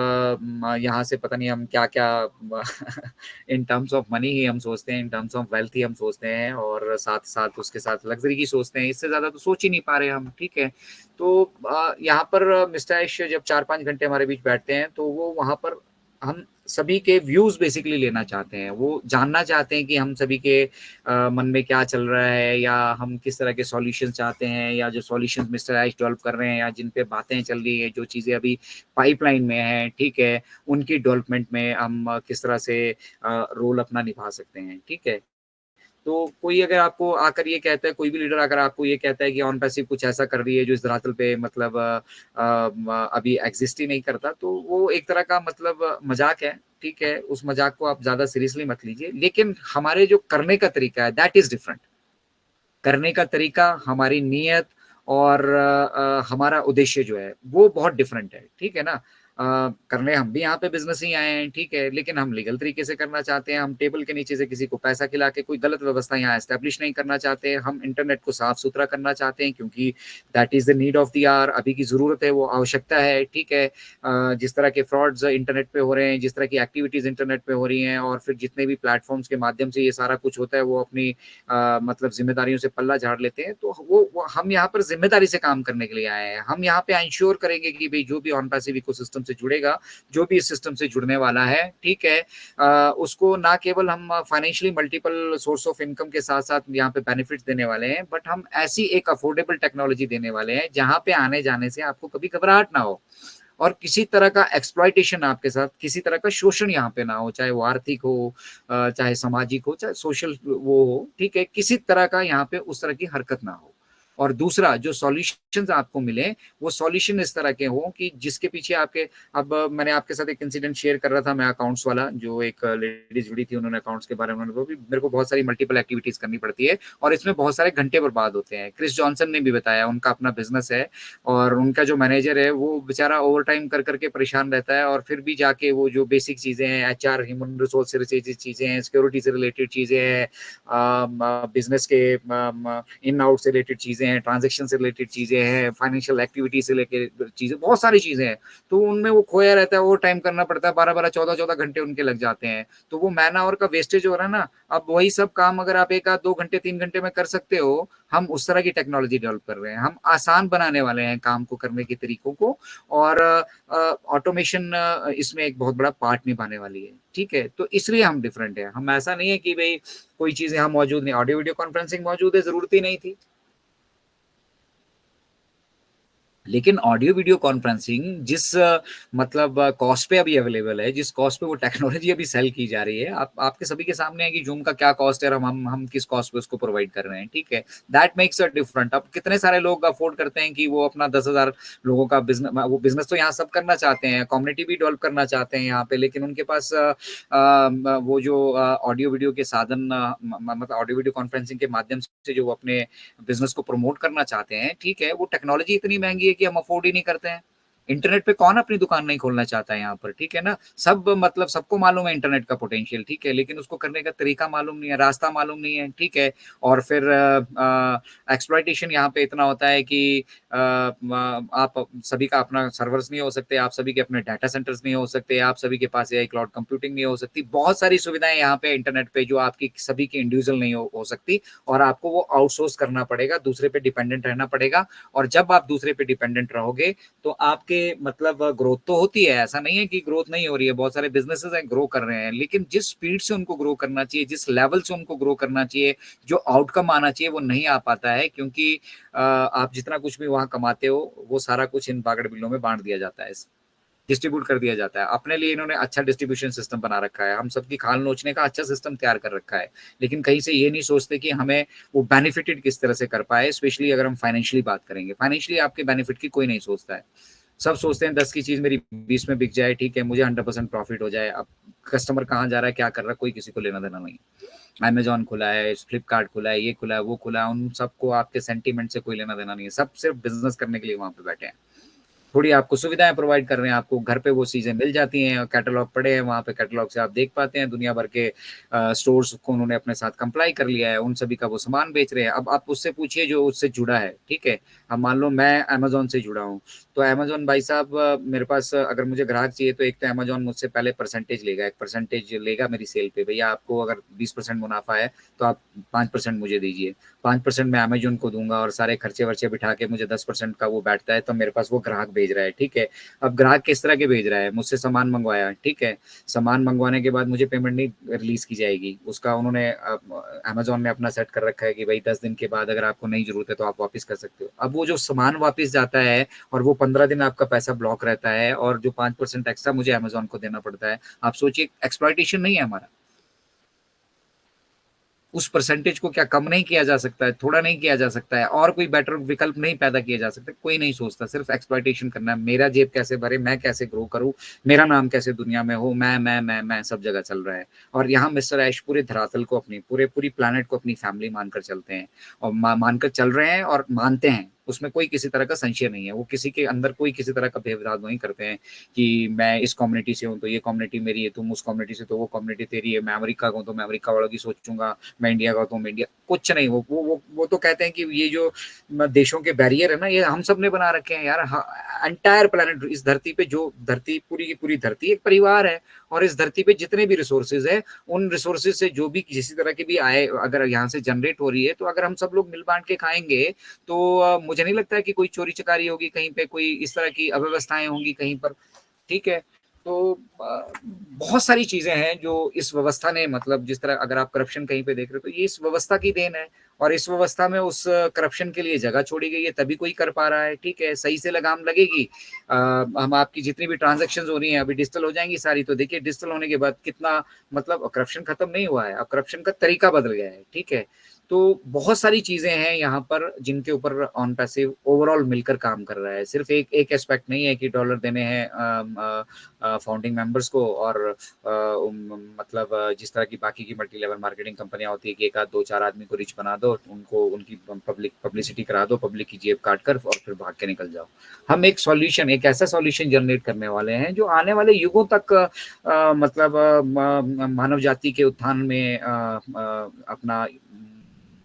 यहाँ से पता नहीं हम क्या-क्या इन टर्म्स ऑफ मनी ही हम सोचते हैं, इन टर्म्स ऑफ वेल्थ ही हम सोचते हैं और साथ-साथ उसके साथ लग्ज़री की सोचते हैं, इससे ज़्यादा तो सोच ही नहीं पा रहे हम, ठीक है? तो यहाँ पर मिस्टर ऐश जब 4-5 घंटे हमारे बीच बैठते हैं, तो वो वहाँ पर हम सभी के व्यूज़ बेसिकली लेना चाहते हैं। वो जानना चाहते हैं कि हम सभी के मन में क्या चल रहा है या हम किस तरह के सॉल्यूशंस चाहते हैं या जो सॉल्यूशंस मिस्टर ऐश डेवलप कर रहे हैं या जिन पे बातें चल रही है, जो चीज़ें अभी पाइपलाइन में हैं, ठीक है? उनकी डेवलपमेंट में हम किस तरह से रोल अपना निभा सकते हैं, ठीक है? तो कोई अगर आपको आकर ये कहता है, कोई भी लीडर अगर आपको ये कहता है कि ऑन पैसिव कुछ ऐसा कर रही है जो इस धरातल पे मतलब अभी एग्जिस्ट ही नहीं करता, तो वो एक तरह का मतलब मजाक है, ठीक है? उस मजाक को आप ज्यादा सीरियसली मत लीजिए, लेकिन हमारे जो करने का तरीका है दैट इज डिफरेंट। करने का तरीका, हमारी नीयत और हमारा उद्देश्य जो है, वो बहुत डिफरेंट है, ठीक है ना? करने हम भी यहाँ पे बिज़नेस ही आए हैं, ठीक है? लेकिन हम लीगल तरीके से करना चाहते हैं, हम टेबल के नीचे से किसी को पैसा खिला के कोई गलत व्यवस्था यहाँ एस्टेब्लिश नहीं करना चाहते, हम इंटरनेट को साफ-सुथरा करना चाहते हैं क्योंकि that is the need of the hour, अभी की ज़रूरत है, वो आवश्यकता है, ठीक है? जिस तरह के फ्रॉड्स इंटरनेट पे हो रहे हैं, जिस तरह की एक्टिविटीज़ इंटरनेट पे हो रही हैं और फिर जितने भी प्लेटफ़ॉर्म्स के माध्यम से ये सारा कुछ होता है, वो अपनी मतलब ज़िम्मेदारियों से पल्ला झाड़ लेते हैं, तो वो हम यहाँ पर ज़िम्मेदारी से काम करने के लिए आए हैं। हम यहाँ पे एंश्योर करेंगे कि भई जो भी ऑन पैसिव इकोसिस्टम से जुड़ेगा, जो भी इस सिस्टम से जुड़ने वाला है, ठीक है? उसको ना केवल हम financially multiple source of income के साथ-साथ यहाँ पे बेनिफिट्स देने वाले हैं, बट हम ऐसी एक अफोर्डेबल टेक्नोलॉजी देने वाले हैं, जहाँ पे आने-जाने से आपको कभी घबराहट ना हो। और किसी तरह का एक्सप्लॉइटेशन आपके साथ, किसी तरह का शोषण यहाँ पे ना हो, चाहे वो आर्थिक हो, चाहे सामाजिक हो, चाहे सोशल वो हो, ठीक है? किसी तरह का यहाँ पे उस तरह की हरकत ना हो। और दूसरा जो सॉल्यूशंस आपको मिले, वो सॉल्यूशन इस तरह के हों कि जिसके पीछे आपके अब मैंने आपके साथ एक इंसिडेंट शेयर कर रहा था मैं अकाउंट्स वाला, जो एक लेडीज़ जुड़ी थी, उन्होंने अकाउंट्स के बारे में उन्होंने बोला भी मेरे को बहुत सारी मल्टीपल एक्टिविटीज़ करनी पड़ती है और इसमें बहुत सारे घंटे बर्बाद होते हैं। क्रिस जॉनसन ने भी बताया, उनका अपना बिज़नेस है और उनका जो मैनेजर है वो बेचारा ओवरटाइम कर करके परेशान रहता है और फिर भी जाके वो जो बेसिक चीज़ें हैं, एचआर, ह्यूमन रिसोर्स से रिलेटेड चीज़ें हैं, सिक्योरिटी से रिलेटेड चीज़ें हैं, बिजनेस के इन आउट से रिलेटेड चीज़ें हैं, ट्रांजेक्शन से रिलेटेड चीज़ें हैं, फाइनेंशियल एक्टिविटी से रिलेटेड चीज़ें, बहुत सारी चीज़ें हैं। तो उनमें वो खोया रहता है, ओवर टाइम करना पड़ता है, 12-12, 14-14 घंटे उनके लग जाते हैं। तो वो मैन आवर का वेस्टेज हो रहा है ना, अब वही सब काम अगर आप 1 आध 2 घंटे 3 घंटे में कर सकते हो, हम उस तरह की टेक्नोलॉजी डेवलप कर रहे हैं। हम आसान बनाने वाले हैं काम को करने के तरीकों को और ऑटोमेशन इसमें एक बहुत बड़ा पार्ट निभाने वाली है, ठीक है? तो इसलिए हम डिफरेंट हैं। हम ऐसा नहीं है कि भई कोई चीज़ यहाँ मौजूद नहीं, ऑडियो वीडियो कॉन्फ्रेंसिंग मौजूद है, ज़रूरत ही नहीं थी। लेकिन ऑडियो वीडियो कॉन्फ्रेंसिंग जिस मतलब कॉस्ट पे अभी अवेलेबल है, जिस कॉस्ट पे वो टेक्नोलॉजी अभी सेल की जा रही है, आप आपके सभी के सामने है कि जूम का क्या कॉस्ट है और हम किस कॉस्ट पे उसको प्रोवाइड कर रहे हैं, ठीक है? That makes a different. अब कितने सारे लोग अफोर्ड करते हैं कि वो अपना 10,000 लोगों का बिज़नेस, वो बिज़नेस तो यहाँ सब करना चाहते हैं, कम्युनिटी भी डेवलप करना चाहते हैं यहाँ पे, लेकिन उनके पास वो जो ऑडियो वीडियो के साधन मतलब ऑडियो वीडियो कॉन्फ्रेंसिंग के माध्यम से जो वो अपने बिजनेस को प्रमोट करना चाहते हैं, ठीक है, वो टेक्नोलॉजी इतनी महंगी है कि हम अफोर्ड ही नहीं करते हैं। इंटरनेट पे कौन अपनी दुकान नहीं खोलना चाहता है यहाँ पर, ठीक है ना? सब मतलब सबको मालूम है इंटरनेट का पोटेंशियल, ठीक है, लेकिन उसको करने का तरीका मालूम नहीं है, रास्ता मालूम नहीं है, ठीक है। और फिर एक्सप्लॉइटेशन यहाँ पे इतना होता है कि आप सभी का अपना सर्वर्स नहीं हो सकते, आप सभी के अपने डाटा सेंटर्स नहीं हो सकते, आप सभी के पास एआई क्लाउड कंप्यूटिंग नहीं हो सकती, बहुत सारी सुविधाएं यहाँ पे इंटरनेट पे जो आपकी सभी की इंडिविजुअल नहीं हो सकती, और आपको वो आउटसोर्स करना पड़ेगा, दूसरे पे डिपेंडेंट रहना पड़ेगा। और जब आप दूसरे पे डिपेंडेंट रहोगे तो आपके मतलब ग्रोथ तो होती है, ऐसा नहीं है कि ग्रोथ नहीं हो रही है, बहुत सारे बिजनेसेस हैं ग्रो कर रहे हैं, लेकिन जिस स्पीड से उनको ग्रो करना चाहिए, जिस लेवल से उनको ग्रो करना चाहिए, जो आउटकम आना चाहिए, वो नहीं आ पाता है, क्योंकि आप जितना कुछ भी वहां कमाते हो वो सारा कुछ इन बागड़ बिल्लों में बांट दिया जाता है, डिस्ट्रीब्यूट कर दिया जाता है। अपने लिए इन्होंने अच्छा डिस्ट्रीब्यूशन सिस्टम बना रखा है, हम सबकी खाल नोचने का अच्छा सिस्टम तैयार कर रखा है, लेकिन कहीं से ये नहीं सोचते कि हमें वो बेनिफिटेड किस तरह से कर पाए। स्पेशली अगर हम फाइनेंशियली बात करेंगे, फाइनेंशियली आपके बेनिफिट की कोई नहीं सोचता है। सब सोचते हैं 10 की चीज मेरी 20 में बिक जाए, ठीक है, मुझे 100% प्रॉफिट हो जाए। अब कस्टमर कहाँ जा रहा है, क्या कर रहा है, कोई किसी को लेना देना नहीं। अमेजोन खुला है, फ्लिपकार्ट खुला है, ये खुला है, वो खुला है, उन सबको आपके सेंटीमेंट से कोई लेना देना नहीं है, सब सिर्फ बिजनेस करने के लिए वहां पे बैठे हैं। थोड़ी आपको सुविधाएं प्रोवाइड कर रहे हैं, आपको घर पे वो चीजें मिल जाती हैं, कैटलॉग पड़े हैं वहां पे, कैटलॉग से आप देख पाते हैं दुनिया भर के स्टोर्स को उन्होंने अपने साथ कंप्लाई कर लिया है, उन सभी का वो सामान बेच रहे हैं। अब आप उससे पूछिए जो उससे जुड़ा है, ठीक है। अब मान लो मैं अमेजोन से जुड़ा हूँ, तो अमेजोन भाई साहब मेरे पास अगर मुझे ग्राहक चाहिए तो एक तो अमेजोन मुझसे पहले परसेंटेज लेगा, एक परसेंटेज लेगा मेरी सेल पे, भैया आपको अगर 20% मुनाफा है तो आप 5% मुझे दीजिए, 5% मैं अमेजोन को दूंगा, और सारे खर्चे वर्चे बिठा के मुझे 10% का वो बैठता है, तो मेरे पास वो ग्राहक भेज रहा है, ठीक है। अब ग्राहक किस तरह के भेज रहा है, मुझसे सामान मंगवाया, ठीक है, सामान मंगवाने के बाद मुझे पेमेंट नहीं रिलीज की जाएगी, उसका उन्होंने अमेजोन ने अपना सेट कर रखा है कि भाई 10 दिन के बाद अगर आपको नहीं जरूरत है तो आप वापस कर सकते हो। अब वो जो सामान वापस जाता है और वो 15 दिन आपका पैसा ब्लॉक रहता है, और जो 5% एक्स्ट्रा मुझे अमेजोन को देना पड़ता है, आप सोचिए एक्सप्लॉइटेशन नहीं है हमारा? उस परसेंटेज को क्या कम नहीं किया जा सकता है, थोड़ा नहीं किया जा सकता है, और कोई बेटर विकल्प नहीं पैदा किया जा सकता? कोई नहीं सोचता, सिर्फ एक्सप्लॉइटेशन करना है, मेरा जेब कैसे भरे, मैं कैसे ग्रो करूं, मेरा नाम कैसे दुनिया में हो, मैं सब जगह चल रहा है। और यहाँ मिस्टर ऐश पूरे धरातल को अपनी पूरी प्लानट को अपनी फैमिली मानकर चलते हैं, और मानकर चल रहे हैं और मानते हैं, उसमें कोई किसी तरह का संशय नहीं है, वो किसी के अंदर कोई किसी तरह का भेदभाव नहीं करते हैं कि मैं इस कम्युनिटी से हूँ तो ये कम्युनिटी मेरी है, तुम उस कम्युनिटी से तो वो कम्युनिटी तेरी है, मैं अमेरिका का हूँ तो मैं अमेरिका वालों की सोचूंगा, मैं इंडिया का तो मैं इंडिया, कुछ नहीं। वो तो कहते हैं कि ये जो देशों के बैरियर है ना, ये हम सब ने बना रखे हैं यार। एंटायर प्लेनेट, इस धरती पे जो धरती पूरी की पूरी धरती एक परिवार है, और इस धरती पे जितने भी रिसोर्सेज है, उन रिसोर्सेज से जो भी किसी तरह की भी आए अगर यहाँ से जनरेट हो रही है, तो अगर हम सब लोग मिल बांट के खाएंगे तो मुझे नहीं लगता है कि कोई चोरी चकारी होगी कहीं पे, कोई इस तरह की अव्यवस्थाएं होंगी कहीं पर, ठीक है। तो बहुत सारी चीजें हैं जो इस व्यवस्था ने, मतलब जिस तरह अगर आप करप्शन कहीं पे देख रहे हो तो ये इस व्यवस्था की देन है, और इस व्यवस्था में उस करप्शन के लिए जगह छोड़ी गई है, तभी कोई कर पा रहा है, ठीक है। सही से लगाम लगेगी, हम आपकी जितनी भी ट्रांजेक्शन हो रही हैं अभी डिजिटल हो जाएंगी सारी, तो देखिए डिजिटल होने के बाद कितना, मतलब करप्शन खत्म नहीं हुआ है, अब करप्शन का तरीका बदल गया है, ठीक है। तो बहुत सारी चीजें हैं यहाँ पर जिनके ऊपर ऑन पैसिव ओवरऑल मिलकर काम कर रहा है, सिर्फ एक एक एस्पेक्ट नहीं है कि डॉलर देने हैं फाउंडिंग मेंबर्स को, और मतलब जिस तरह की बाकी की मल्टी लेवल मार्केटिंग कंपनियां होती है कि एक आध दो चार आदमी को रिच बना दो, उनको उनकी पब्लिसिटी करा दो, पब्लिक की जेब काट कर, और फिर भाग के निकल जाओ। हम एक सॉल्यूशन, एक ऐसा सॉल्यूशन जनरेट करने वाले हैं जो आने वाले युगों तक मतलब मानव जाति के उत्थान में अपना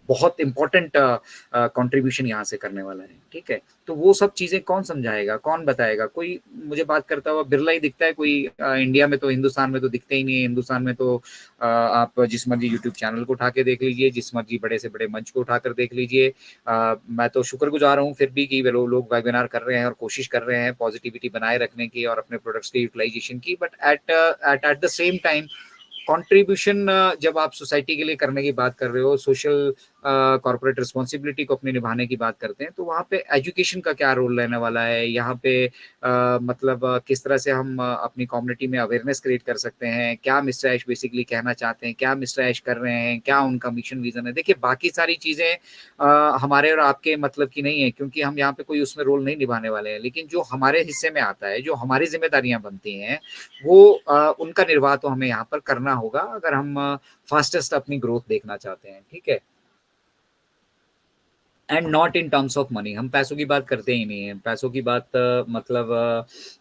बहुत इंपॉर्टेंट कंट्रीब्यूशन यहाँ से करने वाला है, ठीक है। तो वो सब चीजें कौन समझाएगा, कौन बताएगा? कोई मुझे बात करता हुआ बिरला ही दिखता है, कोई इंडिया में तो, हिंदुस्तान में तो दिखते ही नहीं है। हिंदुस्तान में तो आप जिस मर्जी यूट्यूब चैनल को उठा के देख लीजिए, जिस मर्जी बड़े से बड़े मंच को उठाकर देख लीजिए। मैं तो शुक्रगुजार हूँ फिर भी कि वे लोग वेबिनार कर रहे हैं और कोशिश कर रहे हैं पॉजिटिविटी बनाए रखने की और अपने प्रोडक्ट्स के यूटिलाइजेशन की, but at the same time contribution जब आप सोसाइटी के लिए करने की बात कर रहे हो, सोशल कॉर्पोरेट रिस्पॉन्सिबिलिटी को अपनी निभाने की बात करते हैं, तो वहाँ पे एजुकेशन का क्या रोल रहने वाला है, यहाँ पे मतलब किस तरह से हम अपनी कम्युनिटी में अवेयरनेस क्रिएट कर सकते हैं, क्या मिस्टर ऐश बेसिकली कहना चाहते हैं, क्या मिस्टर ऐश कर रहे हैं, क्या उनका मिशन विजन है। देखिए बाकी सारी चीज़ें हमारे और आपके मतलब की नहीं है, क्योंकि हम यहाँ पे कोई उसमें रोल नहीं निभाने वाले हैं, लेकिन जो हमारे हिस्से में आता है, जो हमारी जिम्मेदारियां बनती हैं, वो उनका निर्वाह तो हमें यहाँ पर करना होगा, अगर हम फास्टेस्ट अपनी ग्रोथ देखना चाहते हैं। ठीक है, and not in terms of money, हम पैसों की बात करते ही नहीं है। पैसों की बात मतलब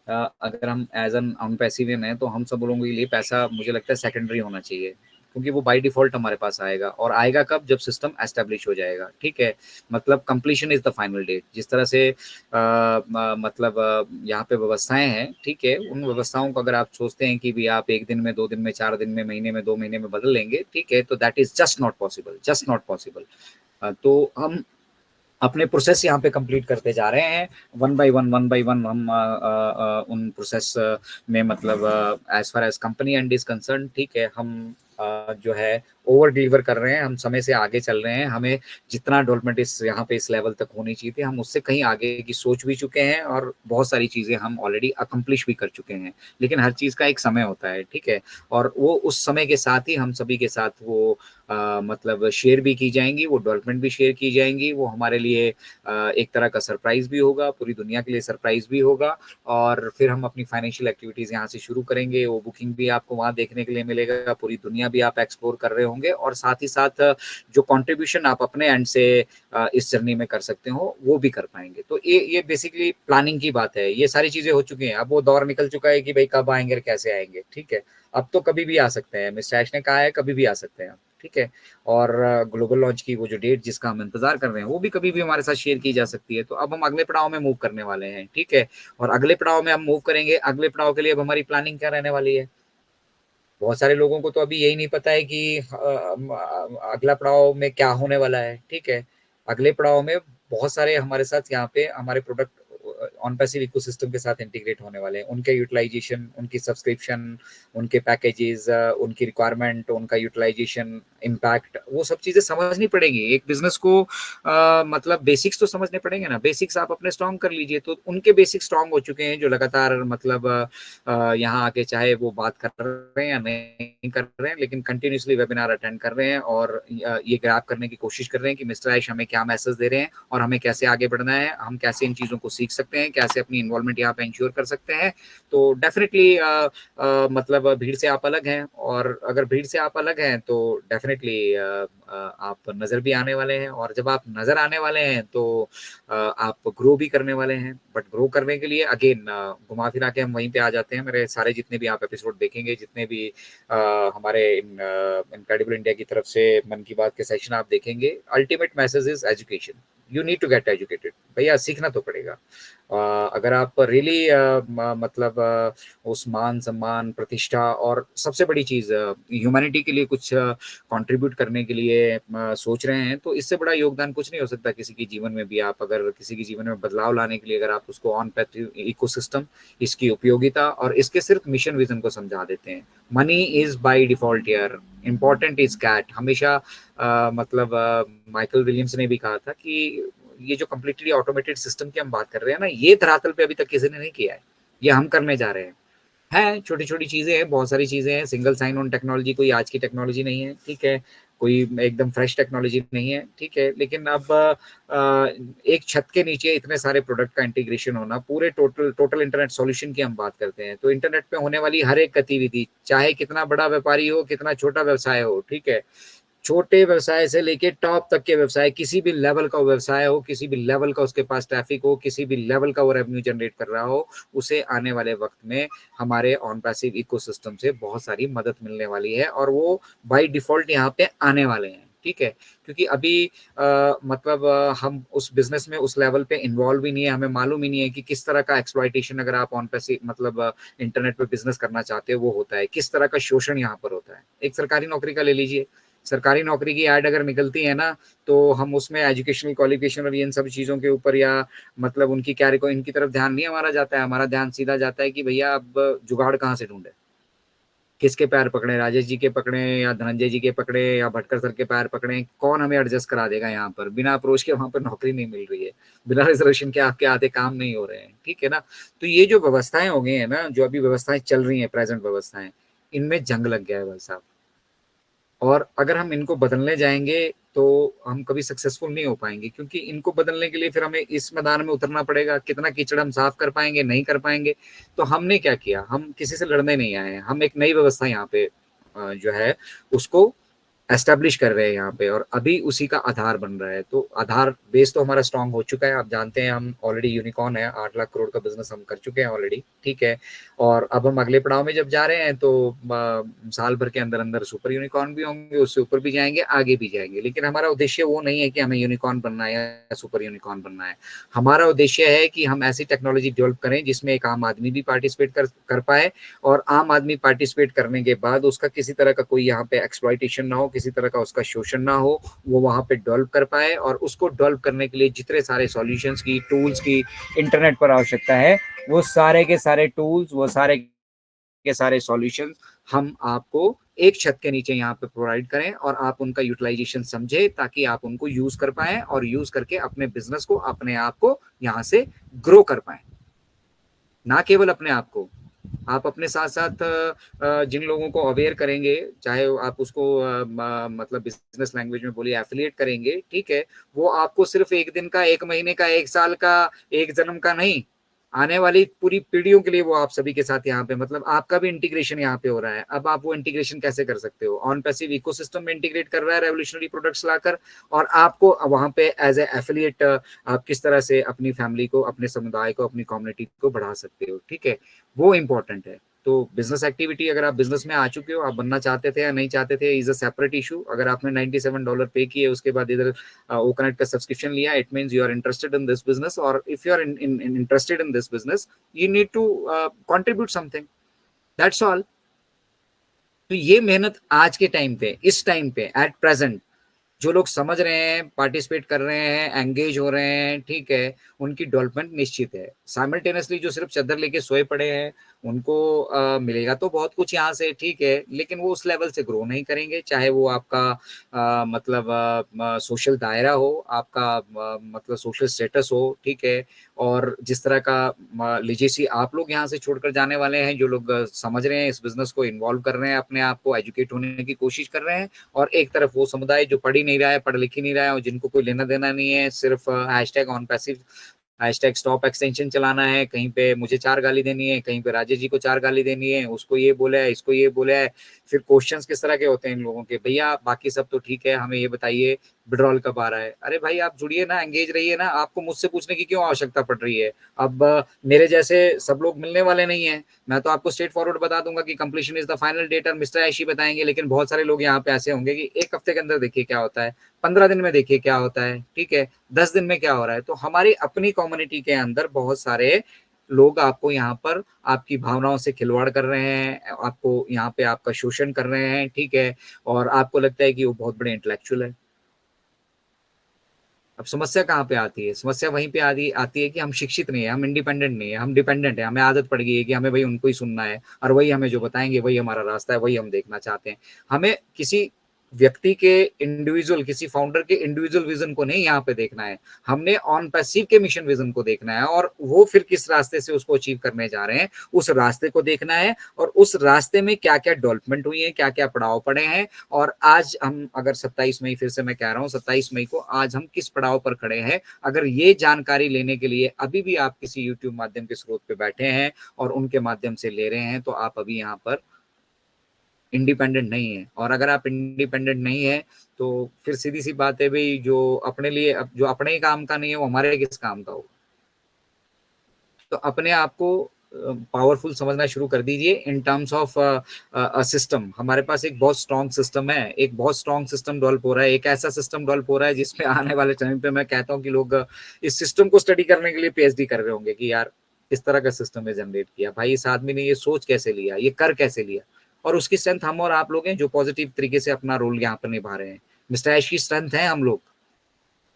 अगर हम एज एन अनपैसिवियन है, तो हम सब लोगों के लिए पैसा मुझे लगता है सेकेंडरी होना चाहिए, क्योंकि वो बाय डिफॉल्ट हमारे पास आएगा, और आएगा कब, जब सिस्टम एस्टेब्लिश हो जाएगा। ठीक है, मतलब completion is the final date. जिस तरह से मतलब यहाँ पे व्यवस्थाएं हैं, ठीक है, उन व्यवस्थाओं को अगर आप सोचते हैं कि भी आप एक दिन में, 2 दिन में, 4 दिन में, महीने में, 2 महीने में बदल लेंगे, ठीक है, तो that is just not possible, just not possible. तो हम अपने प्रोसेस यहाँ पे कंप्लीट करते जा रहे हैं, वन बाय वन हम उन प्रोसेस में, मतलब as far as company and is concern, ठीक है, हम जो है ओवर डिलीवर कर रहे हैं, हम समय से आगे चल रहे हैं। हमें जितना डेवलपमेंट इस यहाँ पे इस लेवल तक होनी चाहिए थी, हम उससे कहीं आगे की सोच भी चुके हैं, और बहुत सारी चीज़ें हम ऑलरेडी अकम्प्लिश भी कर चुके हैं। लेकिन हर चीज़ का एक समय होता है, ठीक है, और वो उस समय के साथ ही हम सभी के साथ वो मतलब शेयर भी की जाएंगी, वो डेवलपमेंट भी शेयर की जाएंगी, वो हमारे लिए एक तरह का सरप्राइज भी होगा, पूरी दुनिया के लिए सरप्राइज भी होगा। और फिर हम अपनी फाइनेंशियल एक्टिविटीज़ यहाँ से शुरू करेंगे, वो बुकिंग भी आपको वहाँ देखने के लिए मिलेगा, पूरी दुनिया भी आप एक्सप्लोर कर रहे होंगे, और साथ ही साथ जो कंट्रीब्यूशन आप अपने एंड से इस जर्नी में कर सकते हो, वो भी कर पाएंगे। तो ये बेसिकली प्लानिंग की बात है। ये सारी चीज़ें हो चुकी हैं, अब वो दौर निकल चुका है कि भाई कब आएंगे और कैसे आएंगे। ठीक है, अब तो कभी भी आ सकते हैं, मिस्टर ऐश ने कहा है कभी भी आ सकते हैं। ठीक है, और ग्लोबल लॉन्च की वो जो डेट जिसका हम इंतजार कर रहे हैं, वो भी कभी भी हमारे साथ शेयर की जा सकती है। तो अब हम अगले पड़ाव में मूव करने वाले हैं। ठीक है, और अगले पड़ाव में हम मूव करेंगे, अगले पड़ाव के लिए अब हमारी प्लानिंग क्या रहने वाली है। बहुत सारे लोगों को तो अभी यही नहीं पता है कि अगला पड़ाव में क्या होने वाला है। ठीक है, अगले पड़ाव में बहुत सारे हमारे साथ यहाँ पे हमारे प्रोडक्ट ऑन पैसिव इकोसिस्टम के साथ इंटीग्रेट होने वाले हैं। उनके यूटिलाइजेशन, उनकी सब्सक्रिप्शन, उनके पैकेजेस, उनकी रिक्वायरमेंट, उनका यूटिलाइजेशन, इम्पैक्ट, वो सब चीज़ें समझनी पड़ेंगी। एक बिजनेस को मतलब बेसिक्स तो समझने पड़ेंगे ना। बेसिक्स आप अपने स्ट्रॉन्ग कर लीजिए, तो उनके बेसिक्स स्ट्रॉन्ग हो चुके हैं, जो लगातार मतलब यहाँ आके चाहे वो बात कर रहे हैं या नहीं कर रहे हैं, लेकिन कंटिन्यूसली वेबिनार अटेंड कर रहे हैं, और ये ग्रैब करने की कोशिश कर रहे हैं कि मिस्टर ऐश हमें क्या मैसेज दे रहे हैं, और हमें कैसे आगे बढ़ना है, हम कैसे इन चीज़ों को सीख सकते हैं, कैसे अपनी इन्वॉल्वमेंट यहाँ पे इंश्योर कर सकते हैं। तो डेफिनेटली मतलब भीड़ से आप अलग हैं, और अगर भीड़ से आप अलग हैं तो डेफिनेटली आप नज़र भी आने वाले हैं, और जब आप नज़र आने वाले हैं तो आप ग्रो भी करने वाले हैं। बट ग्रो करने के लिए अगेन घुमा फिरा के हम वहीं पे आ जाते हैं। मेरे सारे जितने भी आप एपिसोड देखेंगे, जितने भी हमारे इनक्रेडिबल इंडिया की तरफ से मन की बात के सेशन आप देखेंगे, ultimate message is education. You need to get educated. भैया सीखना तो पड़ेगा। अगर आप रियली मतलब उस मान सम्मान, प्रतिष्ठा, और सबसे बड़ी चीज़ ह्यूमैनिटी के लिए कुछ कंट्रीब्यूट करने के लिए सोच रहे हैं, तो इससे बड़ा योगदान कुछ नहीं हो सकता किसी के जीवन में भी। आप अगर किसी के जीवन में बदलाव लाने के लिए, अगर आप उसको ऑन पैथ इकोसिस्टम, इसकी उपयोगिता और इसके सिर्फ मिशन विजन को समझा देते हैं। Money is by default year, important is cat. हमेशा मतलब माइकल विलियम्स ने भी कहा था कि ये जो कम्प्लीटली ऑटोमेटेड सिस्टम की हम बात कर रहे हैं ना, ये धरातल पे अभी तक किसी ने नहीं किया है, ये हम करने जा रहे हैं। छोटी छोटी चीजें हैं, बहुत सारी चीजें हैं। सिंगल साइन ऑन टेक्नोलॉजी कोई आज की टेक्नोलॉजी नहीं है, ठीक है, कोई एकदम फ्रेश टेक्नोलॉजी नहीं है, ठीक है, लेकिन अब एक छत के नीचे इतने सारे प्रोडक्ट का इंटीग्रेशन होना, पूरे टोटल टोटल इंटरनेट सॉल्यूशन की हम बात करते हैं, तो इंटरनेट पे होने वाली हर एक गतिविधि, चाहे कितना बड़ा व्यापारी हो, कितना छोटा व्यवसाय हो, ठीक है, छोटे व्यवसाय से लेके टॉप तक के व्यवसाय, किसी भी लेवल का व्यवसाय हो, किसी भी लेवल का उसके पास ट्रैफिक हो, किसी भी लेवल का वो रेवेन्यू जनरेट कर रहा हो, उसे आने वाले वक्त में हमारे ऑन पैसिव इकोसिस्टम से बहुत सारी मदद मिलने वाली है, और वो बाय डिफॉल्ट यहाँ पे आने वाले हैं। ठीक है, क्योंकि अभी मतलब हम उस बिजनेस में उस लेवल पे इन्वॉल्व ही नहीं है, हमें मालूम ही नहीं है कि किस तरह का एक्सप्लॉइटेशन, अगर आप ऑन पैसिव मतलब इंटरनेट पे बिजनेस करना चाहते हो, वो होता है, किस तरह का शोषण यहाँ पर होता है। एक सरकारी नौकरी का ले लीजिए, सरकारी नौकरी की ऐड अगर निकलती है ना, तो हम उसमें एजुकेशनल क्वालिफिकेशन और इन सब चीज़ों के ऊपर, या मतलब उनकी क्या को इनकी तरफ ध्यान नहीं हमारा जाता है। हमारा ध्यान सीधा जाता है कि भैया अब जुगाड़ कहाँ से ढूंढे, किसके पैर पकड़े, राजेश जी के पकड़े या धनंजय जी के पकड़े या भटकर सर के पैर पकड़े, कौन हमें एडजस्ट करा देगा? यहाँ पर बिना अप्रोच के वहां पर नौकरी नहीं मिल रही है, बिना रिजर्वेशन के आपके आधे काम नहीं हो रहे हैं, ठीक है ना? तो ये जो व्यवस्थाएं हो गई है ना, जो अभी व्यवस्थाएं चल रही हैं, प्रेजेंट व्यवस्थाएं, इनमें जंग लग गया है भाई साहब। और अगर हम इनको बदलने जाएंगे तो हम कभी सक्सेसफुल नहीं हो पाएंगे, क्योंकि इनको बदलने के लिए फिर हमें इस मैदान में उतरना पड़ेगा। कितना कीचड़ हम साफ कर पाएंगे? नहीं कर पाएंगे। तो हमने क्या किया, हम किसी से लड़ने नहीं आए हैं, हम एक नई व्यवस्था यहाँ पे जो है उसको एस्टेब्लिश कर रहे हैं यहाँ पे, और अभी उसी का आधार बन रहा है। तो आधार बेस तो हमारा स्ट्रांग हो चुका है, आप जानते हैं हम ऑलरेडी यूनिकॉर्न है, 8 लाख करोड़ का बिजनेस हम कर चुके हैं ऑलरेडी, ठीक है। और अब हम अगले पड़ाव में जब जा रहे हैं तो साल भर के अंदर अंदर सुपर यूनिकॉर्न भी होंगे, उससे ऊपर भी जाएंगे, आगे भी जाएंगे। लेकिन हमारा उद्देश्य वो नहीं है कि हमें यूनिकॉर्न बनना है या सुपर यूनिकॉर्न बनना है। हमारा उद्देश्य है कि हम ऐसी टेक्नोलॉजी डेवलप करें जिसमें एक आम आदमी भी पार्टिसिपेट कर पाए, और आम आदमी पार्टिसिपेट करने के बाद उसका किसी तरह का कोई यहाँ पे एक्सप्लॉइटेशन ना हो, किसी तरह का उसका शोषण ना हो, वो वहां पे डेवलप कर पाए। और उसको डेवलप करने के लिए जितने सारे सॉल्यूशंस की, टूल्स की इंटरनेट पर आवश्यकता है, वो सारे के सारे टूल्स, वो सारे के सारे सॉल्यूशंस हम आपको एक छत के नीचे यहाँ पे प्रोवाइड करें, और आप उनका यूटिलाइजेशन समझे, ताकि आप उनको यूज कर पाए और यूज करके अपने बिजनेस को, अपने आप को यहाँ से ग्रो कर पाए। ना केवल अपने आप को, आप अपने साथ साथ जिन लोगों को अवेयर करेंगे, चाहे आप उसको मतलब बिजनेस लैंग्वेज में बोलिए एफिलिएट करेंगे, ठीक है, वो आपको सिर्फ एक दिन का, एक महीने का, एक साल का, एक जन्म का नहीं, आने वाली पूरी पीढ़ियों के लिए वो आप सभी के साथ यहाँ पे, मतलब आपका भी इंटीग्रेशन यहाँ पे हो रहा है। अब आप वो इंटीग्रेशन कैसे कर सकते हो? ऑन पैसिव इकोसिस्टम में इंटीग्रेट कर रहा है रेवोल्यूशनरी प्रोडक्ट्स लाकर, और आपको वहां पे एज ए एफिलिएट आप किस तरह से अपनी फैमिली को, अपने समुदाय को, अपनी कम्युनिटी को बढ़ा सकते हो, ठीक है, वो इंपॉर्टेंट है। तो बिजनेस एक्टिविटी, अगर आप बिजनेस में आ चुके हो, आप बनना चाहते थे या नहीं चाहते थे, इज अ सेपरेट इशू। अगर आपने $97 पे किए, उसके बाद इधर ओकनेट का सब्सक्रिप्शन लिया, it means you are interested in this business, और if you are interested in this business, you need to contribute something, that's all. तो ये मेहनत आज के टाइम पे, इस टाइम पे, एट प्रेजेंट, जो लोग समझ रहे हैं, पार्टिसिपेट कर रहे हैं, एंगेज हो रहे हैं, ठीक है, उनकी डेवलपमेंट निश्चित है। साइमल्टेनियसली जो सिर्फ चादर लेके सोए पड़े हैं, उनको मिलेगा तो बहुत कुछ यहाँ से, ठीक है, लेकिन वो उस लेवल से ग्रो नहीं करेंगे। चाहे वो आपका मतलब सोशल दायरा हो, आपका मतलब सोशल स्टेटस हो, ठीक है, और जिस तरह का लिजेसी आप लोग यहाँ से छोड़कर जाने वाले हैं, जो लोग समझ रहे हैं, इस बिजनेस को इन्वॉल्व कर रहे हैं, अपने आप को एजुकेट होने की कोशिश कर रहे हैं, और एक तरफ वो समुदाय जो पढ़ ही नहीं रहा है, पढ़ लिख ही नहीं रहा है, और जिनको कोई लेना देना नहीं है, सिर्फ hashtag on passive, hashtag stop extension चलाना है, कहीं पे मुझे 4 गाली देनी है, कहीं पे राजेश जी को 4 गाली देनी है, उसको ये बोला है, इसको ये बोला है। फिर क्वेश्चंस किस तरह के होते हैं इन लोगों के, भैया बाकी सब तो ठीक है, हमें ये बताइए विड्रॉल कब आ रहा है? अरे भाई आप जुड़िए ना, एंगेज रहिए ना, आपको मुझसे पूछने की क्यों आवश्यकता पड़ रही है? अब मेरे जैसे सब लोग मिलने वाले नहीं है, मैं तो आपको स्ट्रेट फॉरवर्ड बता दूंगा कि completion is the final date, और मिस्टर ऐशी बताएंगे। लेकिन बहुत सारे लोग यहाँ पे ऐसे होंगे कि एक हफ्ते के अंदर देखिए क्या होता है, 15 दिन में देखिए क्या होता है, ठीक है, 10 दिन में क्या हो रहा है। तो हमारी अपनी कम्युनिटी के अंदर बहुत सारे लोग आपको यहाँ पर आपकी भावनाओं से खिलवाड़ कर रहे हैं, आपको यहाँ पे आपका शोषण कर रहे हैं, ठीक है, और आपको लगता है कि वो बहुत बड़े इंटेलेक्चुअल है। अब समस्या कहाँ पे आती है? समस्या वहीं पे आती है कि हम शिक्षित नहीं है, हम इंडिपेंडेंट नहीं है, हम डिपेंडेंट है। हमें आदत पड़ गई है कि हमें भाई उनको ही सुनना है, और वही हमें जो बताएंगे वही हमारा रास्ता है, वही हम देखना चाहते हैं। हमें किसी व्यक्ति के इंडिविजुअल, किसी फाउंडर के इंडिविजुअल विजन को नहीं यहाँ पे देखना है, हमने ऑन पैसिव के मिशन विजन को देखना है, और वो फिर किस रास्ते से उसको अचीव करने जा रहे हैं, उस रास्ते को देखना है, और उस रास्ते में क्या क्या डेवलपमेंट हुई है, क्या क्या पड़ाव पड़े हैं। और आज हम अगर 27 मई, फिर से मैं कह रहा हूँ 27 मई को, आज हम किस पड़ाव पर खड़े हैं, अगर ये जानकारी लेने के लिए अभी भी आप किसी यूट्यूब माध्यम के स्रोत पे बैठे हैं और उनके माध्यम से ले रहे हैं, तो आप अभी यहाँ पर इंडिपेंडेंट नहीं है। और अगर आप इंडिपेंडेंट नहीं है, तो फिर सीधी सी बात है भाई, जो अपने लिए, जो अपने ही काम का नहीं है, वो हमारे किस काम का हो? तो अपने आप को पावरफुल समझना शुरू कर दीजिए इन टर्म्स ऑफ सिस्टम। हमारे पास एक बहुत स्ट्रॉन्ग सिस्टम है, एक बहुत स्ट्रॉन्ग सिस्टम डेवलप हो रहा है, एक ऐसा सिस्टम डेवलप हो रहा है जिसमें आने वाले टाइम पे मैं कहता हूँ कि लोग इस सिस्टम को स्टडी करने के लिए पीएचडी कर रहे होंगे कि यार इस तरह का सिस्टम है जनरेट किया, भाई इस आदमी ने ये सोच कैसे लिया, ये कर कैसे लिया। और उसकी स्ट्रेंथ हम और आप लोग हैं जो पॉजिटिव तरीके से अपना रोल यहाँ पर निभा रहे हैं। मिस्टर ऐश की स्ट्रेंथ है हम लोग,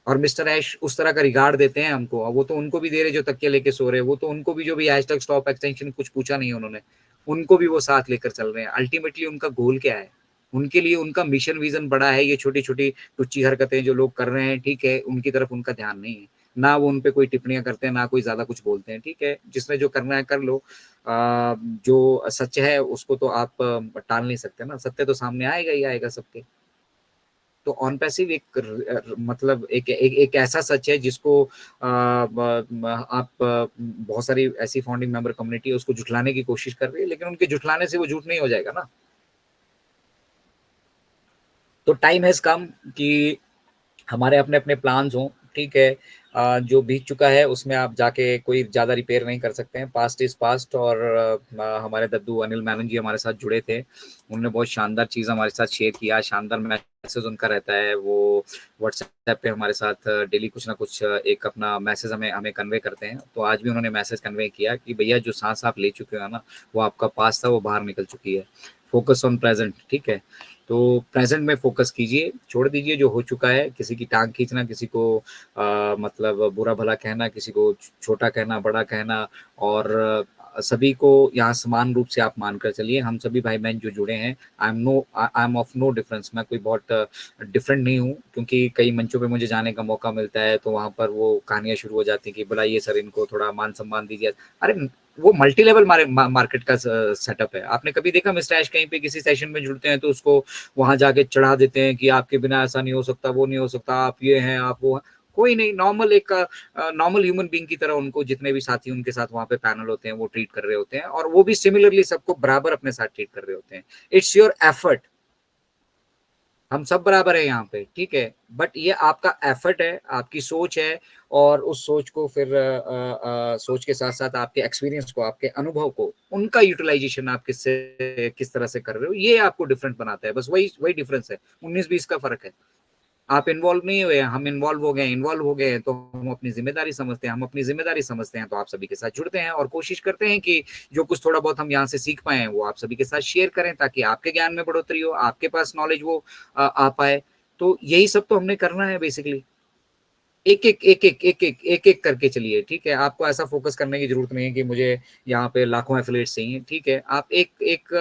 और मिस्टर ऐश उस तरह का रिगार्ड देते हैं हमको, और वो तो उनको भी दे रहे जो तकिया लेके सो रहे, वो तो उनको भी जो भी हैशटैग स्टॉप एक्सटेंशन कुछ पूछा नहीं उन्होंने, उनको भी वो साथ लेकर चल रहे हैं। अल्टीमेटली उनका गोल क्या है? उनके लिए उनका मिशन विजन बड़ा है। ये छोटी छोटी टुच्ची हरकतें जो लोग कर रहे हैं, ठीक है, उनकी तरफ उनका ध्यान नहीं है। ना वो उनपे कोई टिप्पणियां करते हैं, ना कोई ज्यादा कुछ बोलते हैं, ठीक है, जिसने जो करना है कर लो। जो सच है उसको तो आप टाल नहीं सकते ना, सत्य तो सामने आएगा ही आएगा सबके। तो ऑन पैसिव एक मतलब एक ऐसा सच है जिसको आप बहुत सारी ऐसी फाउंडिंग मेंबर कम्युनिटी है उसको जुटलाने की कोशिश कर रही है, लेकिन उनके जुटलाने से वो झूठ नहीं हो जाएगा ना। तो टाइम हैज कम कि हमारे अपने अपने प्लान्स हों, ठीक है। जो बीत चुका है उसमें आप जाके कोई ज़्यादा रिपेयर नहीं कर सकते हैं। Past is past. और हमारे दद्दू अनिल मेनन जी हमारे साथ जुड़े थे, उन्होंने बहुत शानदार चीज़ हमारे साथ शेयर किया, शानदार मैसेज उनका रहता है। वो व्हाट्सएप पे हमारे साथ डेली कुछ ना कुछ एक अपना मैसेज हमें हमें कन्वे करते हैं। तो आज भी उन्होंने मैसेज कन्वे किया कि भैया जो सांस आप ले चुके हो ना, वो आपका पास था, वो बाहर निकल चुकी है। फोकस ऑन प्रेजेंट, ठीक है। तो प्रेजेंट में फोकस कीजिए, छोड़ दीजिए जो हो चुका है। किसी की टांग खींचना, किसी को मतलब बुरा भला कहना, किसी को छोटा कहना, बड़ा कहना, और सभी को यहाँ समान रूप से आप मानकर चलिए। हम सभी भाई बहन जो जुड़े हैं, I am of no difference. मैं कोई बहुत डिफरेंट नहीं हूँ, क्योंकि कई मंचों पे मुझे जाने का मौका मिलता है तो वहां पर वो कहानियां शुरू हो जाती हैं कि बुलाइए सर इनको, थोड़ा मान सम्मान दीजिए। अरे वो मल्टी लेवल मार्केट का सेटअप है। आपने कभी देखा मिस्टर ऐश कहीं पे किसी सेशन में जुड़ते हैं तो उसको वहां जाके चढ़ा देते हैं कि आपके बिना ऐसा नहीं हो सकता, वो नहीं हो सकता, आप ये हैं, आप वो हैं। कोई नहीं, नॉर्मल एक नॉर्मल ह्यूमन बीइंग की तरह उनको, जितने भी साथी उनके साथ वहां पे पैनल होते हैं, वो ट्रीट कर रहे होते हैं, और वो भी सिमिलरली सबको बराबर अपने साथ ट्रीट कर रहे होते हैं। It's your effort. हम सब बराबर है यहाँ पे, ठीक है, बट ये आपका एफर्ट है, आपकी सोच है। और उस सोच को फिर सोच के साथ साथ आपके एक्सपीरियंस को, आपके अनुभव को, उनका यूटिलाइजेशन आप किस तरह से कर रहे हो, ये आपको डिफरेंट बनाता है। बस वही वही डिफरेंस है, 19-20 का फर्क है। आप इन्वॉल्व नहीं हुए, हम इन्वॉल्व हो गए, इन्वॉल्व हो गए तो हम अपनी जिम्मेदारी समझते हैं, हम अपनी जिम्मेदारी समझते हैं तो आप सभी के साथ जुड़ते हैं और कोशिश करते हैं कि जो कुछ थोड़ा बहुत हम यहाँ से सीख पाए वो आप सभी के साथ शेयर करें, ताकि आपके ज्ञान में बढ़ोतरी हो, आपके पास नॉलेज वो आ पाए। तो यही सब तो हमने करना है बेसिकली। एक एक एक एक एक एक एक एक करके चलिए, ठीक है। आपको ऐसा फोकस करने की जरूरत नहीं है कि मुझे यहाँ पे लाखों एफिलिएट्स चाहिए, ठीक है। आप एक एक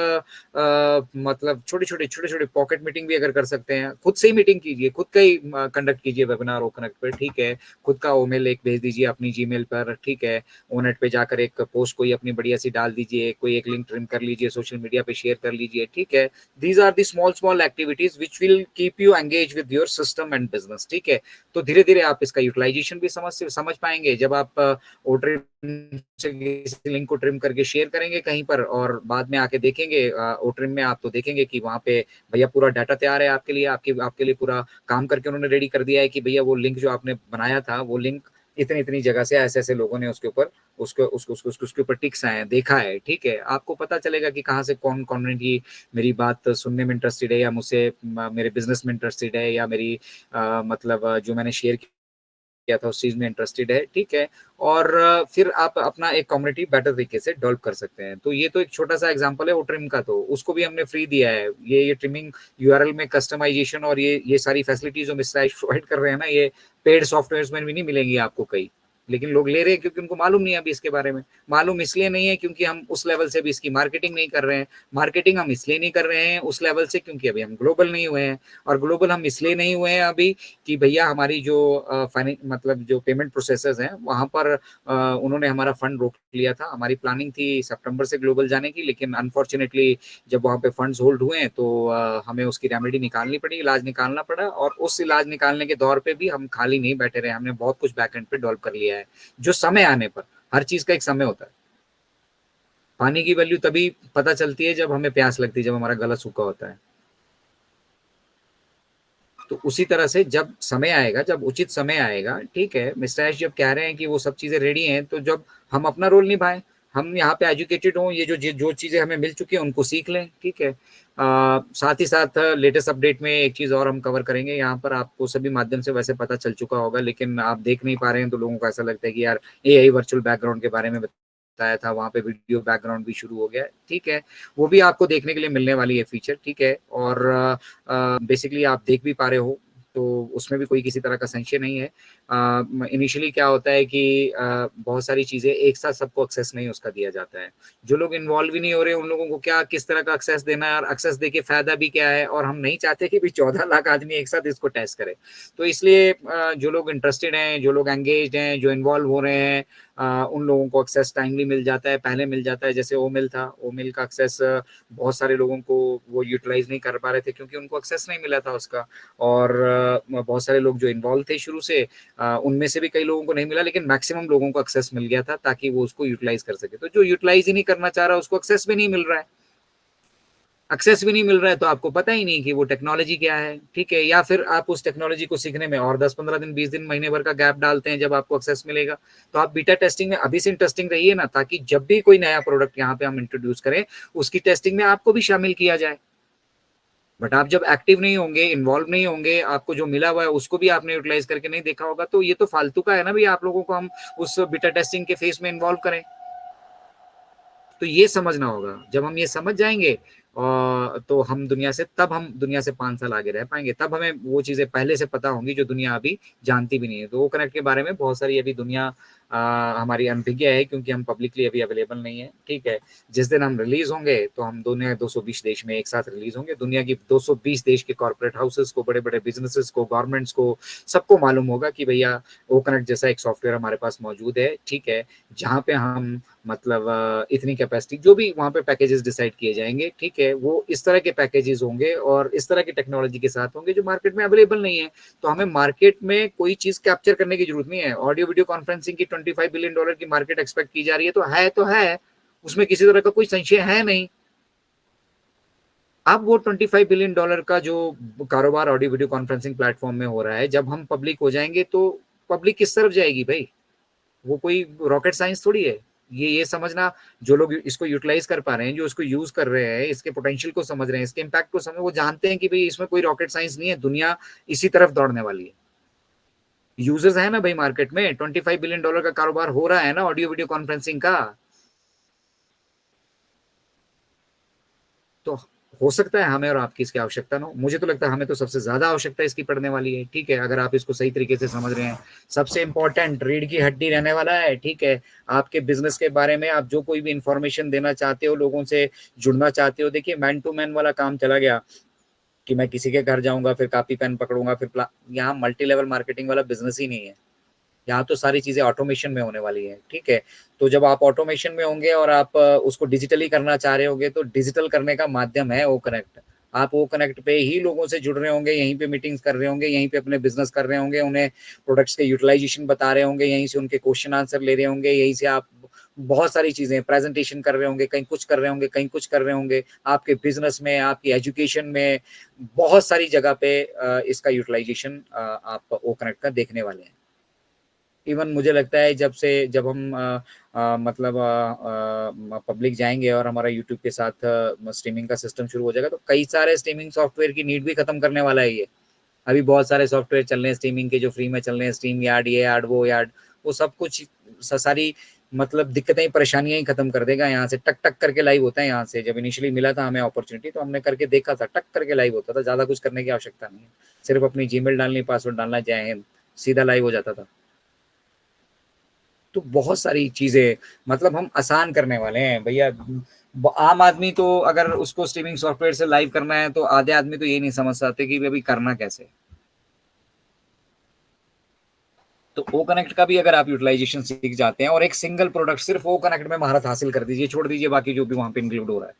मतलब छोटे छोटे पॉकेट मीटिंग भी अगर कर सकते हैं, खुद से ही मीटिंग कीजिए, खुद का ही कंडक्ट कीजिए वेबिनार ओ कनेक्ट पर, ठीक है। खुद का ओमेल एक भेज दीजिए अपनी जीमेल पर, ठीक है। ओनेट पे जाकर एक पोस्ट कोई अपनी बढ़िया सी डाल दीजिए, कोई एक लिंक ट्रिम कर लीजिए, सोशल मीडिया पे शेयर कर लीजिए, ठीक है। These are the small small activities which will keep you engage with your system and business, ठीक है। तो धीरे धीरे आप इसका यूटिलाइजेशन भी समझ पाएंगे। जब आप ओट्रिम से किसी लिंक को ट्रिम करके शेयर करेंगे कहीं पर, और बाद में आके देखेंगे ओट्रिम में, आप तो देखेंगे कि वहां पे भैया पूरा डाटा तैयार है आपके लिए, आपके आपके लिए पूरा काम करके उन्होंने रेडी कर दिया है कि भैया वो लिंक जो आपने बनाया था, वो लिंक इतनी इतनी जगह से ऐसे ऐसे लोगों ने उसके ऊपर उसके ऊपर टिक्स आए हैं, देखा है, ठीक है। आपको पता चलेगा कि कहाँ से कौन कॉन्टेंट की मेरी बात सुनने में इंटरेस्टेड है, या मुझसे मेरे बिजनेस में इंटरेस्टेड है, या मेरी मतलब जो मैंने शेयर किया था उस चीज में इंटरेस्टेड है, ठीक है। और फिर आप अपना एक कम्युनिटी बेटर तरीके से डेवलप कर सकते हैं। तो ये तो एक छोटा सा एग्जांपल है वो ट्रिम का, तो उसको भी हमने फ्री दिया है। ये ट्रिमिंग यूआरएल में कस्टमाइजेशन और ये सारी फैसिलिटीज जो मिस्टर प्रोवाइड कर रहे हैं ना, ये पेड सॉफ्टवेयर में भी नहीं मिलेंगी आपको कई, लेकिन लोग ले रहे हैं क्योंकि उनको मालूम नहीं है अभी इसके बारे में। मालूम इसलिए नहीं है क्योंकि हम उस लेवल से भी इसकी मार्केटिंग नहीं कर रहे हैं। मार्केटिंग हम इसलिए नहीं कर रहे हैं उस लेवल से क्योंकि अभी हम ग्लोबल नहीं हुए हैं। और ग्लोबल हम इसलिए नहीं हुए हैं अभी कि भैया हमारी जो मतलब जो पेमेंट प्रोसेसर्स हैं वहां पर उन्होंने हमारा फंड रोक लिया था। हमारी प्लानिंग थी सितंबर से ग्लोबल जाने की, लेकिन अनफॉर्चुनेटली जब वहां पे फंड्स होल्ड हुए तो हमें उसकी रेमेडी निकालनी पड़ी, इलाज निकालना पड़ा। और उस इलाज निकालने के दौर पे भी हम खाली नहीं बैठे रहे, हमने बहुत कुछ बैकएंड पे डेवलप कर लिया है। जो समय आने पर, हर चीज का एक समय होता है। पानी की वैल्यू तभी पता चलती है जब हमें प्यास लगती है, जब हमारा गला सूखा होता है। तो उसी तरह से जब समय आएगा, जब उचित समय आएगा, ठीक है, मिस्टर ऐश जब कह रहे हैं कि वो सब चीजें रेडी हैं, तो जब हम अपना रोल निभाएं, हम यहाँ पे एजुकेटेड हों, ये जो चीजें हमें मिल चुकी हैं उनको सीख लें, ठीक है। साथ ही साथ लेटेस्ट अपडेट में एक चीज और हम कवर करेंगे यहाँ पर, आपको सभी माध्यम से वैसे पता चल चुका होगा, लेकिन आप देख नहीं पा रहे हैं तो लोगों को ऐसा लगता है कि यार एआई वर्चुअल बैकग्राउंड के बारे में बताया था, वहां पे वीडियो बैकग्राउंड भी शुरू हो गया है, ठीक है। वो भी आपको देखने के लिए मिलने वाली है फीचर, ठीक है। और बेसिकली आप देख भी पा रहे हो तो उसमें भी कोई किसी तरह का संशय नहीं है। इनिशियली क्या होता है कि बहुत सारी चीज़ें एक साथ सबको एक्सेस नहीं उसका दिया जाता है। जो लोग इन्वॉल्व ही नहीं हो रहे, उन लोगों को क्या किस तरह का एक्सेस देना है और एक्सेस देके फ़ायदा भी क्या है, और हम नहीं चाहते कि भी 14 लाख आदमी एक साथ इसको टेस्ट करे। तो इसलिए जो लोग इंटरेस्टेड हैं, जो लोग एंगेज्ड हैं, जो इन्वॉल्व हो रहे हैं, उन लोगों को एक्सेस टाइमली मिल जाता है, पहले मिल जाता है। जैसे ओमिल था, ओमिल का एक्सेस बहुत सारे लोगों को वो यूटिलाइज़ नहीं कर पा रहे थे क्योंकि उनको एक्सेस नहीं मिला था उसका। और बहुत सारे लोग जो इन्वॉल्व थे शुरू से, उनमें से भी कई लोगों को नहीं मिला, लेकिन मैक्सिमम लोगों को एक्सेस मिल गया था ताकि वो उसको यूटिलाइज कर सके। तो जो यूटिलाइज ही नहीं करना चाह रहा उसको एक्सेस भी नहीं मिल रहा है। एक्सेस भी नहीं मिल रहा है तो आपको पता ही नहीं कि वो टेक्नोलॉजी क्या है, ठीक है। या फिर आप उस टेक्नोलॉजी को सीखने में और 10-15 दिन, 20 दिन, महीने भर का गैप डालते हैं जब आपको एक्सेस मिलेगा। तो आप बीटा टेस्टिंग में अभी से इंटरेस्टिंग रहिए ना, ताकि जब भी कोई नया प्रोडक्ट यहाँ पे हम इंट्रोड्यूस करें, उसकी टेस्टिंग में आपको भी शामिल किया जाए। बट आप जब एक्टिव नहीं होंगे, इन्वॉल्व नहीं होंगे, आपको जो मिला हुआ है उसको भी आपने यूटिलाइज करके नहीं देखा होगा, तो ये तो फालतू का है ना भी, आप लोगों को हम उस बीटा टेस्टिंग के फेस में इन्वॉल्व करें। तो ये समझना होगा। जब हम ये समझ जाएंगे तो हम दुनिया से 5 साल आगे रह पाएंगे। तब हमें वो चीजें पहले से पता होंगी जो दुनिया अभी जानती भी नहीं है। तो वो कनेक्ट के बारे में बहुत सारी अभी दुनिया हमारी अनभिज्ञ है, क्योंकि हम पब्लिकली अभी अवेलेबल नहीं है, ठीक है। जिस दिन हम रिलीज होंगे तो हम दुनिया 220 देश में एक साथ रिलीज होंगे। दुनिया की 220 देश के कॉर्पोरेट हाउसेस को, बड़े बड़े बिजनेसेस को, गवर्नमेंट्स को, सबको मालूम होगा कि भैया वो कनेक्ट जैसा एक सॉफ्टवेयर हमारे पास मौजूद है, ठीक है। जहाँ पे हम मतलब इतनी कैपेसिटी, जो भी वहाँ पे पैकेजेस डिसाइड किए जाएंगे, ठीक है, वो इस तरह के पैकेजेस होंगे और इस तरह की टेक्नोलॉजी के साथ होंगे जो मार्केट में अवेलेबल नहीं है। तो हमें मार्केट में कोई चीज कैप्चर करने की जरूरत नहीं है। ऑडियो वीडियो कॉन्फ्रेंसिंग की $25 बिलियन की मार्केट एक्सपेक्ट की जा रही है, तो है, उसमें किसी तरह का कोई संशय है नहीं। अब वो $25 बिलियन का जो कारोबार ऑडियो वीडियो कॉन्फ्रेंसिंग प्लेटफॉर्म में हो रहा है, जब हम पब्लिक हो जाएंगे तो पब्लिक किस तरफ जाएगी भाई? वो कोई रॉकेट साइंस थोड़ी है। ये समझना, जो लोग इसको यूटिलाइज कर पा रहे हैं, जो इसको यूज कर रहे हैं, इसके पोटेंशियल को समझ रहे हैं, इसके इम्पैक्ट को समझ, वो जानते हैं कि भाई इसमें कोई रॉकेट साइंस नहीं है, दुनिया इसी तरफ दौड़ने वाली है। यूजर्स है ना भाई मार्केट में, $25 बिलियन का कारोबार हो रहा है ना ऑडियो वीडियो कॉन्फ्रेंसिंग का। तो हो सकता है हमें और आपकी इसकी आवश्यकता ना हो। मुझे तो लगता है हमें तो सबसे ज्यादा आवश्यकता इसकी पड़ने वाली है, ठीक है, अगर आप इसको सही तरीके से समझ रहे हैं। सबसे इंपॉर्टेंट रीढ़ की हड्डी रहने वाला है, ठीक है। आपके बिजनेस के बारे में आप जो कोई भी इंफॉर्मेशन देना चाहते हो, लोगों से जुड़ना चाहते हो, देखिए मैन टू मैन वाला काम चला गया कि मैं किसी के घर जाऊंगा, फिर कॉपी पेन पकड़ूंगा, यहाँ मल्टी लेवल मार्केटिंग वाला बिजनेस ही नहीं है। यहाँ तो सारी चीजें ऑटोमेशन में होने वाली है, ठीक है। तो जब आप ऑटोमेशन में होंगे और आप उसको डिजिटली करना चाह रहे होंगे, तो डिजिटल करने का माध्यम है ओ कनेक्ट। आप ओ कनेक्ट पे ही लोगों से जुड़ रहे होंगे, यहीं पे मीटिंग्स कर रहे होंगे, यहीं पे अपने बिजनेस कर रहे होंगे, उन्हें प्रोडक्ट्स के यूटिलाइजेशन बता रहे होंगे, यहीं से उनके क्वेश्चन आंसर ले रहे होंगे, यहीं से आप बहुत सारी चीजें प्रेजेंटेशन कर रहे होंगे, कहीं कुछ कर रहे होंगे, कहीं कुछ कर रहे होंगे, आपके बिजनेस में, आपकी एजुकेशन में, बहुत सारी जगह पे इसका यूटिलाइजेशन आप ओ कनेक्ट का देखने वाले हैं। इवन मुझे लगता है जब हम मतलब पब्लिक जाएंगे और हमारा यूट्यूब के साथ स्ट्रीमिंग का सिस्टम शुरू हो जाएगा, तो कई सारे स्ट्रीमिंग सॉफ्टवेयर की नीड भी खत्म करने वाला है ये। अभी बहुत सारे सॉफ्टवेयर चल रहे हैं स्ट्रीमिंग के जो फ्री में चल रहे हैं, स्ट्रीम यार्ड, ये यार्ड, वो यार्ड, वो सब कुछ सारी मतलब दिक्कतें, परेशानियां ही खत्म कर देगा। यहाँ से टक टक करके लाइव होता है। यहाँ से जब इनिशियली मिला था हमें अपॉर्चुनिटी, तो हमने करके देखा था, टक करके लाइव होता था, ज्यादा कुछ करने की आवश्यकता नहीं है। सिर्फ अपनी जीमेल डालनी, पासवर्ड डालना, जय हिंद, सीधा लाइव हो जाता था। तो बहुत सारी चीजें मतलब हम आसान करने वाले हैं भैया। आम आदमी तो अगर उसको स्ट्रीमिंग सॉफ्टवेयर से लाइव करना है, तो आधे आदमी तो ये नहीं समझ सकते कि अभी करना कैसे। तो ओ कनेक्ट का भी अगर आप यूटिलाइजेशन सीख जाते हैं और एक सिंगल प्रोडक्ट सिर्फ ओ कनेक्ट में महारत हासिल कर दीजिए, छोड़ दीजिए बाकी जो भी वहां पे इंक्लूड हो रहा है,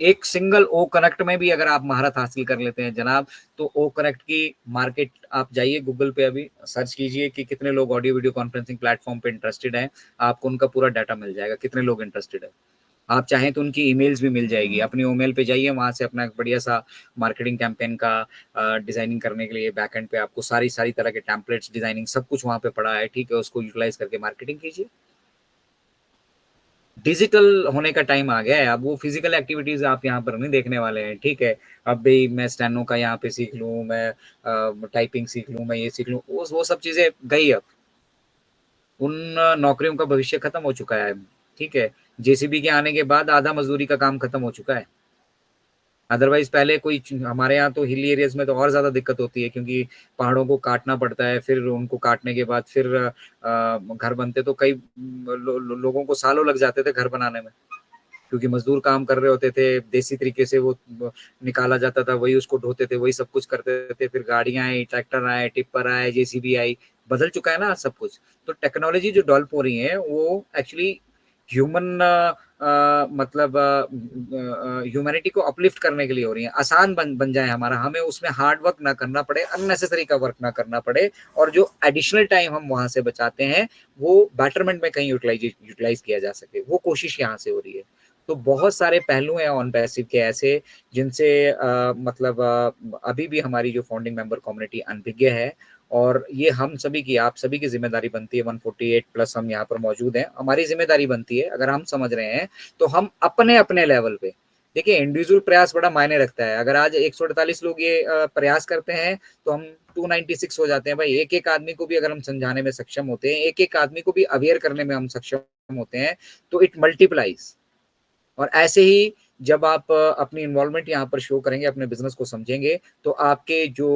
एक सिंगल ओ कनेक्ट में भी अगर आप महारत हासिल कर लेते हैं जनाब, तो ओ कनेक्ट की मार्केट, आप जाइए गूगल पे, अभी सर्च कीजिए कि कितने लोग ऑडियो वीडियो कॉन्फ्रेंसिंग प्लेटफॉर्म पे इंटरेस्टेड हैं। आपको उनका पूरा डाटा मिल जाएगा, कितने लोग इंटरेस्टेड है। आप चाहें तो उनकी ईमेल्स भी मिल जाएगी, अपनी ईमेल पे जाइए, वहां से अपना एक बढ़िया सा मार्केटिंग कैंपेन का डिजाइनिंग करने के लिए बैकएंड पे आपको सारी सारी तरह के टेम्पलेट्स, डिजाइनिंग सब कुछ वहां पे पड़ा है, ठीक है। उसको यूटिलाइज करके मार्केटिंग कीजिए। डिजिटल होने का टाइम आ गया है। अब वो फिजिकल एक्टिविटीज आप यहाँ पर नहीं देखने वाले हैं, ठीक है। अब भी मैं स्टेनो का यहाँ पे सीख लूँ, मैं टाइपिंग सीख लूँ, मैं ये सीख लूँ, वो सब चीजें गई अब। उन नौकरियों का भविष्य खत्म हो चुका है, ठीक है। जेसीबी के आने के बाद आधा मजदूरी का काम खत्म हो चुका है। अदरवाइज पहले कोई हमारे यहाँ तो हिली एरियाज में तो और ज्यादा दिक्कत होती है, क्योंकि पहाड़ों को काटना पड़ता है, फिर उनको काटने के बाद फिर घर बनते, तो कई लोगों को सालों लग जाते थे घर बनाने में, क्योंकि मजदूर काम कर रहे होते थे, देसी तरीके से वो निकाला जाता था, वही उसको ढोते थे, वही सब कुछ करते थे, फिर गाड़ियां आई, ट्रैक्टर आए, टिप्पर आए, जेसीबी आई, बदल चुका है ना सब कुछ। तो टेक्नोलॉजी जो डेवलप हो रही है वो एक्चुअली ह्यूमन मतलब ह्यूमैनिटी को अपलिफ्ट करने के लिए हो रही है, आसान बन जाए हमारा, हमें उसमें हार्ड वर्क ना करना पड़े, अननेसेसरी का वर्क ना करना पड़े, और जो एडिशनल टाइम हम वहां से बचाते हैं वो बेटरमेंट में कहीं यूटिलाइज किया जा सके, वो कोशिश यहाँ से हो रही है। तो बहुत सारे पहलू हैं ऑन पैसिव के ऐसे, जिनसे मतलब अभी भी हमारी जो फाउंडिंग मेंबर कम्युनिटी अनभिज्ञ है, और ये हम सभी की, आप सभी की जिम्मेदारी बनती है, 148 प्लस हम यहाँ पर मौजूद हैं, हमारी जिम्मेदारी बनती है, अगर हम समझ रहे हैं तो हम अपने अपने लेवल पे, देखिए इंडिविजुअल प्रयास बड़ा मायने रखता है, अगर आज 148 लोग ये प्रयास करते हैं तो हम 296 हो जाते हैं भाई, एक एक आदमी को भी अगर हम समझाने में सक्षम होते हैं, एक एक आदमी को भी अवेयर करने में हम सक्षम होते हैं, तो इट मल्टीप्लाइज। और ऐसे ही जब आप अपनी इन्वॉल्वमेंट यहाँ पर शो करेंगे, अपने बिजनेस को समझेंगे, तो आपके जो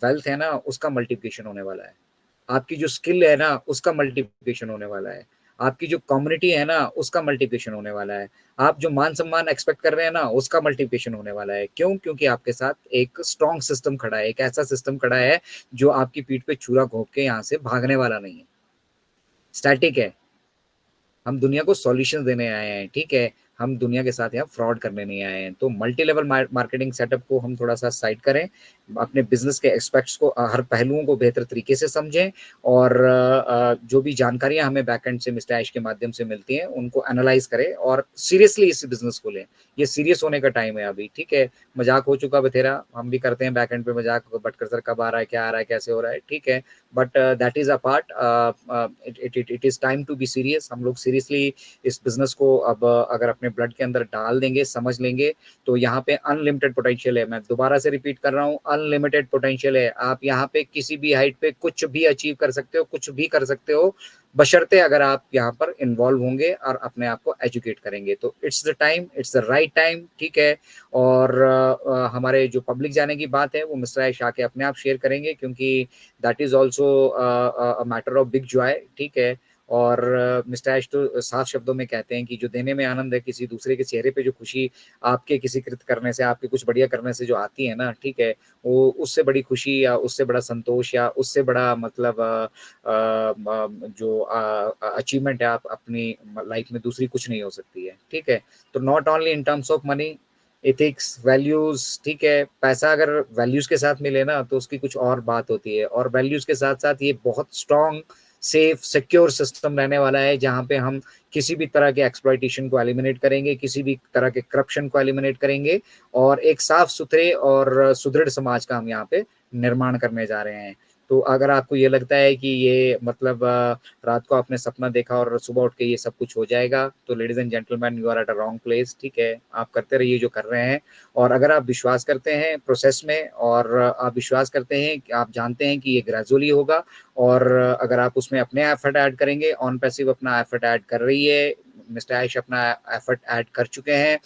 वेल्थ है ना उसका मल्टीप्लिकेशन होने वाला है, आपकी जो स्किल है ना उसका मल्टीप्लिकेशन होने वाला है, आपकी जो कम्युनिटी है ना उसका मल्टीप्लिकेशन होने वाला है, आप जो मान सम्मान एक्सपेक्ट कर रहे हैं ना उसका मल्टीप्लिकेशन होने वाला है। क्यों? क्योंकि आपके साथ एक स्ट्रॉन्ग सिस्टम खड़ा है, एक ऐसा सिस्टम खड़ा है जो आपकी पीठ पे छुरा घोंप के यहाँ से भागने वाला नहीं है, स्टैटिक है। हम दुनिया को सॉल्यूशन देने आए हैं, ठीक है, हम दुनिया के साथ यहाँ फ्रॉड करने नहीं आए हैं। तो मल्टी लेवल मार्केटिंग सेटअप को हम थोड़ा सा साइड करें, अपने बिजनेस के एक्सपेक्ट्स को, हर पहलुओं को बेहतर तरीके से समझें, और जो भी जानकारियां हमें बैकएंड से मिस्टर ऐश के माध्यम से मिलती हैं उनको एनालाइज करें और सीरियसली इस बिजनेस को लें। ये सीरियस होने का टाइम है अभी, ठीक है, मजाक हो चुका बथेरा, हम भी करते हैं बैकएंड पे मजाक, बटकर सर कब आ रहा है, क्या आ रहा है, कैसे हो रहा है, ठीक है, but that is a part, it is time to be serious. हम लोग सीरियसली इस बिजनेस को अब अगर अपने ब्लड के अंदर डाल देंगे, समझ लेंगे, तो यहाँ पे अनलिमिटेड पोटेंशियल है। मैं दोबारा से रिपीट कर रहा हूँ, अनलिमिटेड पोटेंशियल है। आप यहाँ पे किसी भी हाइट पे कुछ भी अचीव कर सकते हो, कुछ भी कर सकते हो, बशर्ते अगर आप यहाँ पर इन्वॉल्व होंगे और अपने आप को एजुकेट करेंगे। तो it's the time, it's the right time, ठीक है। और हमारे जो पब्लिक जाने की बात है वो मिस्टर ऐश आके अपने आप शेयर करेंगे, क्योंकि that is also matter of big Joy, ठीक है। और मिस्टर ऐश तो साफ शब्दों में कहते हैं कि जो देने में आनंद है, किसी दूसरे के चेहरे पे जो खुशी आपके किसी कृत करने से, आपके कुछ बढ़िया करने से जो आती है ना, ठीक है, वो उससे बड़ी खुशी या उससे बड़ा संतोष या उससे बड़ा मतलब जो अचीवमेंट है आप अपनी लाइफ में, दूसरी कुछ नहीं हो सकती है, ठीक है। तो not only in terms of money, ethics, values, ठीक है, पैसा अगर वैल्यूज के साथ मिले ना तो उसकी कुछ और बात होती है, और वैल्यूज के साथ साथ ये बहुत स्ट्रॉन्ग, सेफ, सिक्योर सिस्टम रहने वाला है, जहां पे हम किसी भी तरह के एक्सप्लॉइटेशन को एलिमिनेट करेंगे, किसी भी तरह के करप्शन को एलिमिनेट करेंगे, और एक साफ सुथरे और सुदृढ़ समाज का हम यहाँ पे निर्माण करने जा रहे हैं। तो अगर आपको ये लगता है कि ये मतलब रात को आपने सपना देखा और सुबह उठ के ये सब कुछ हो जाएगा, तो ladies and gentleman, you are at a wrong place, ठीक है। आप करते रहिए जो कर रहे हैं, और अगर आप विश्वास करते हैं प्रोसेस में, और आप विश्वास करते हैं कि आप जानते हैं कि ये ग्रेजुअली होगा, और अगर आप उसमें अपने एफर्ट ऐड करेंगे, ऑन पैसिव अपना एफर्ट ऐड कर रही है, मिस्टर ऐश अपना एफर्ट ऐड कर चुके हैं,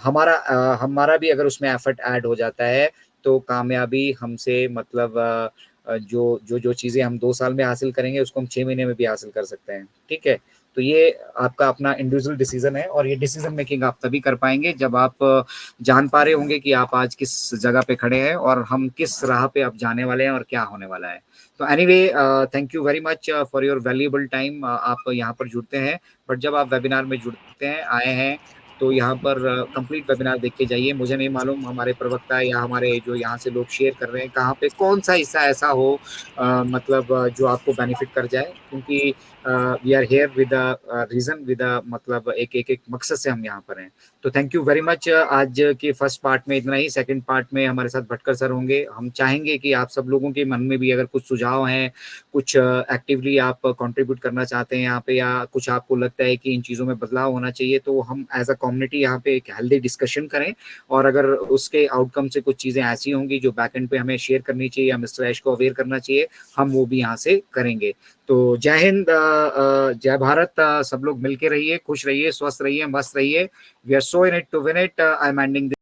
हमारा भी अगर उसमें एफर्ट ऐड हो जाता है, तो कामयाबी हमसे मतलब जो चीज़ें हम 2 साल में हासिल करेंगे उसको हम 6 महीने में भी हासिल कर सकते हैं, ठीक है। तो ये आपका अपना इंडिविजुअल डिसीजन है, और ये डिसीजन मेकिंग आप तभी कर पाएंगे जब आप जान पा रहे होंगे कि आप आज किस जगह पे खड़े हैं और हम किस राह पे अब जाने वाले हैं और क्या होने वाला है। तो anyway, thank you very much for your valuable time. आप यहाँ पर जुड़ते हैं, बट जब आप वेबिनार में जुड़ते हैं, आए हैं, तो यहाँ पर कंप्लीट वेबिनार देख के जाइए। मुझे नहीं मालूम हमारे प्रवक्ता या हमारे जो यहाँ से लोग शेयर कर रहे हैं कहाँ पे कौन सा हिस्सा ऐसा हो मतलब जो आपको बेनिफिट कर जाए, क्योंकि we are here with reason, with मतलब एक मकसद से हम यहाँ पर हैं। तो थैंक यू वेरी मच। आज के फर्स्ट पार्ट में इतना ही। सेकंड पार्ट में हमारे साथ भटकर सर होंगे। हम चाहेंगे कि आप सब लोगों के मन में भी अगर कुछ सुझाव हैं, कुछ एक्टिवली आप कंट्रीब्यूट करना चाहते हैं यहाँ पे, या कुछ आपको लगता है कि इन चीज़ों में बदलाव होना चाहिए, तो हम एज अ कम्युनिटी यहाँ पे एक हेल्दी डिस्कशन करें, और अगर उसके आउटकम से कुछ चीज़ें ऐसी होंगी जो बैकएंड पे हमें शेयर करनी चाहिए या मिस्टर ऐश को अवेयर करना चाहिए, हम वो भी यहाँ से करेंगे। तो जय हिंद, जय भारत। सब लोग मिलके रहिए, खुश रहिए, स्वस्थ रहिए, मस्त रहिए। We are so in it to win it. I am ending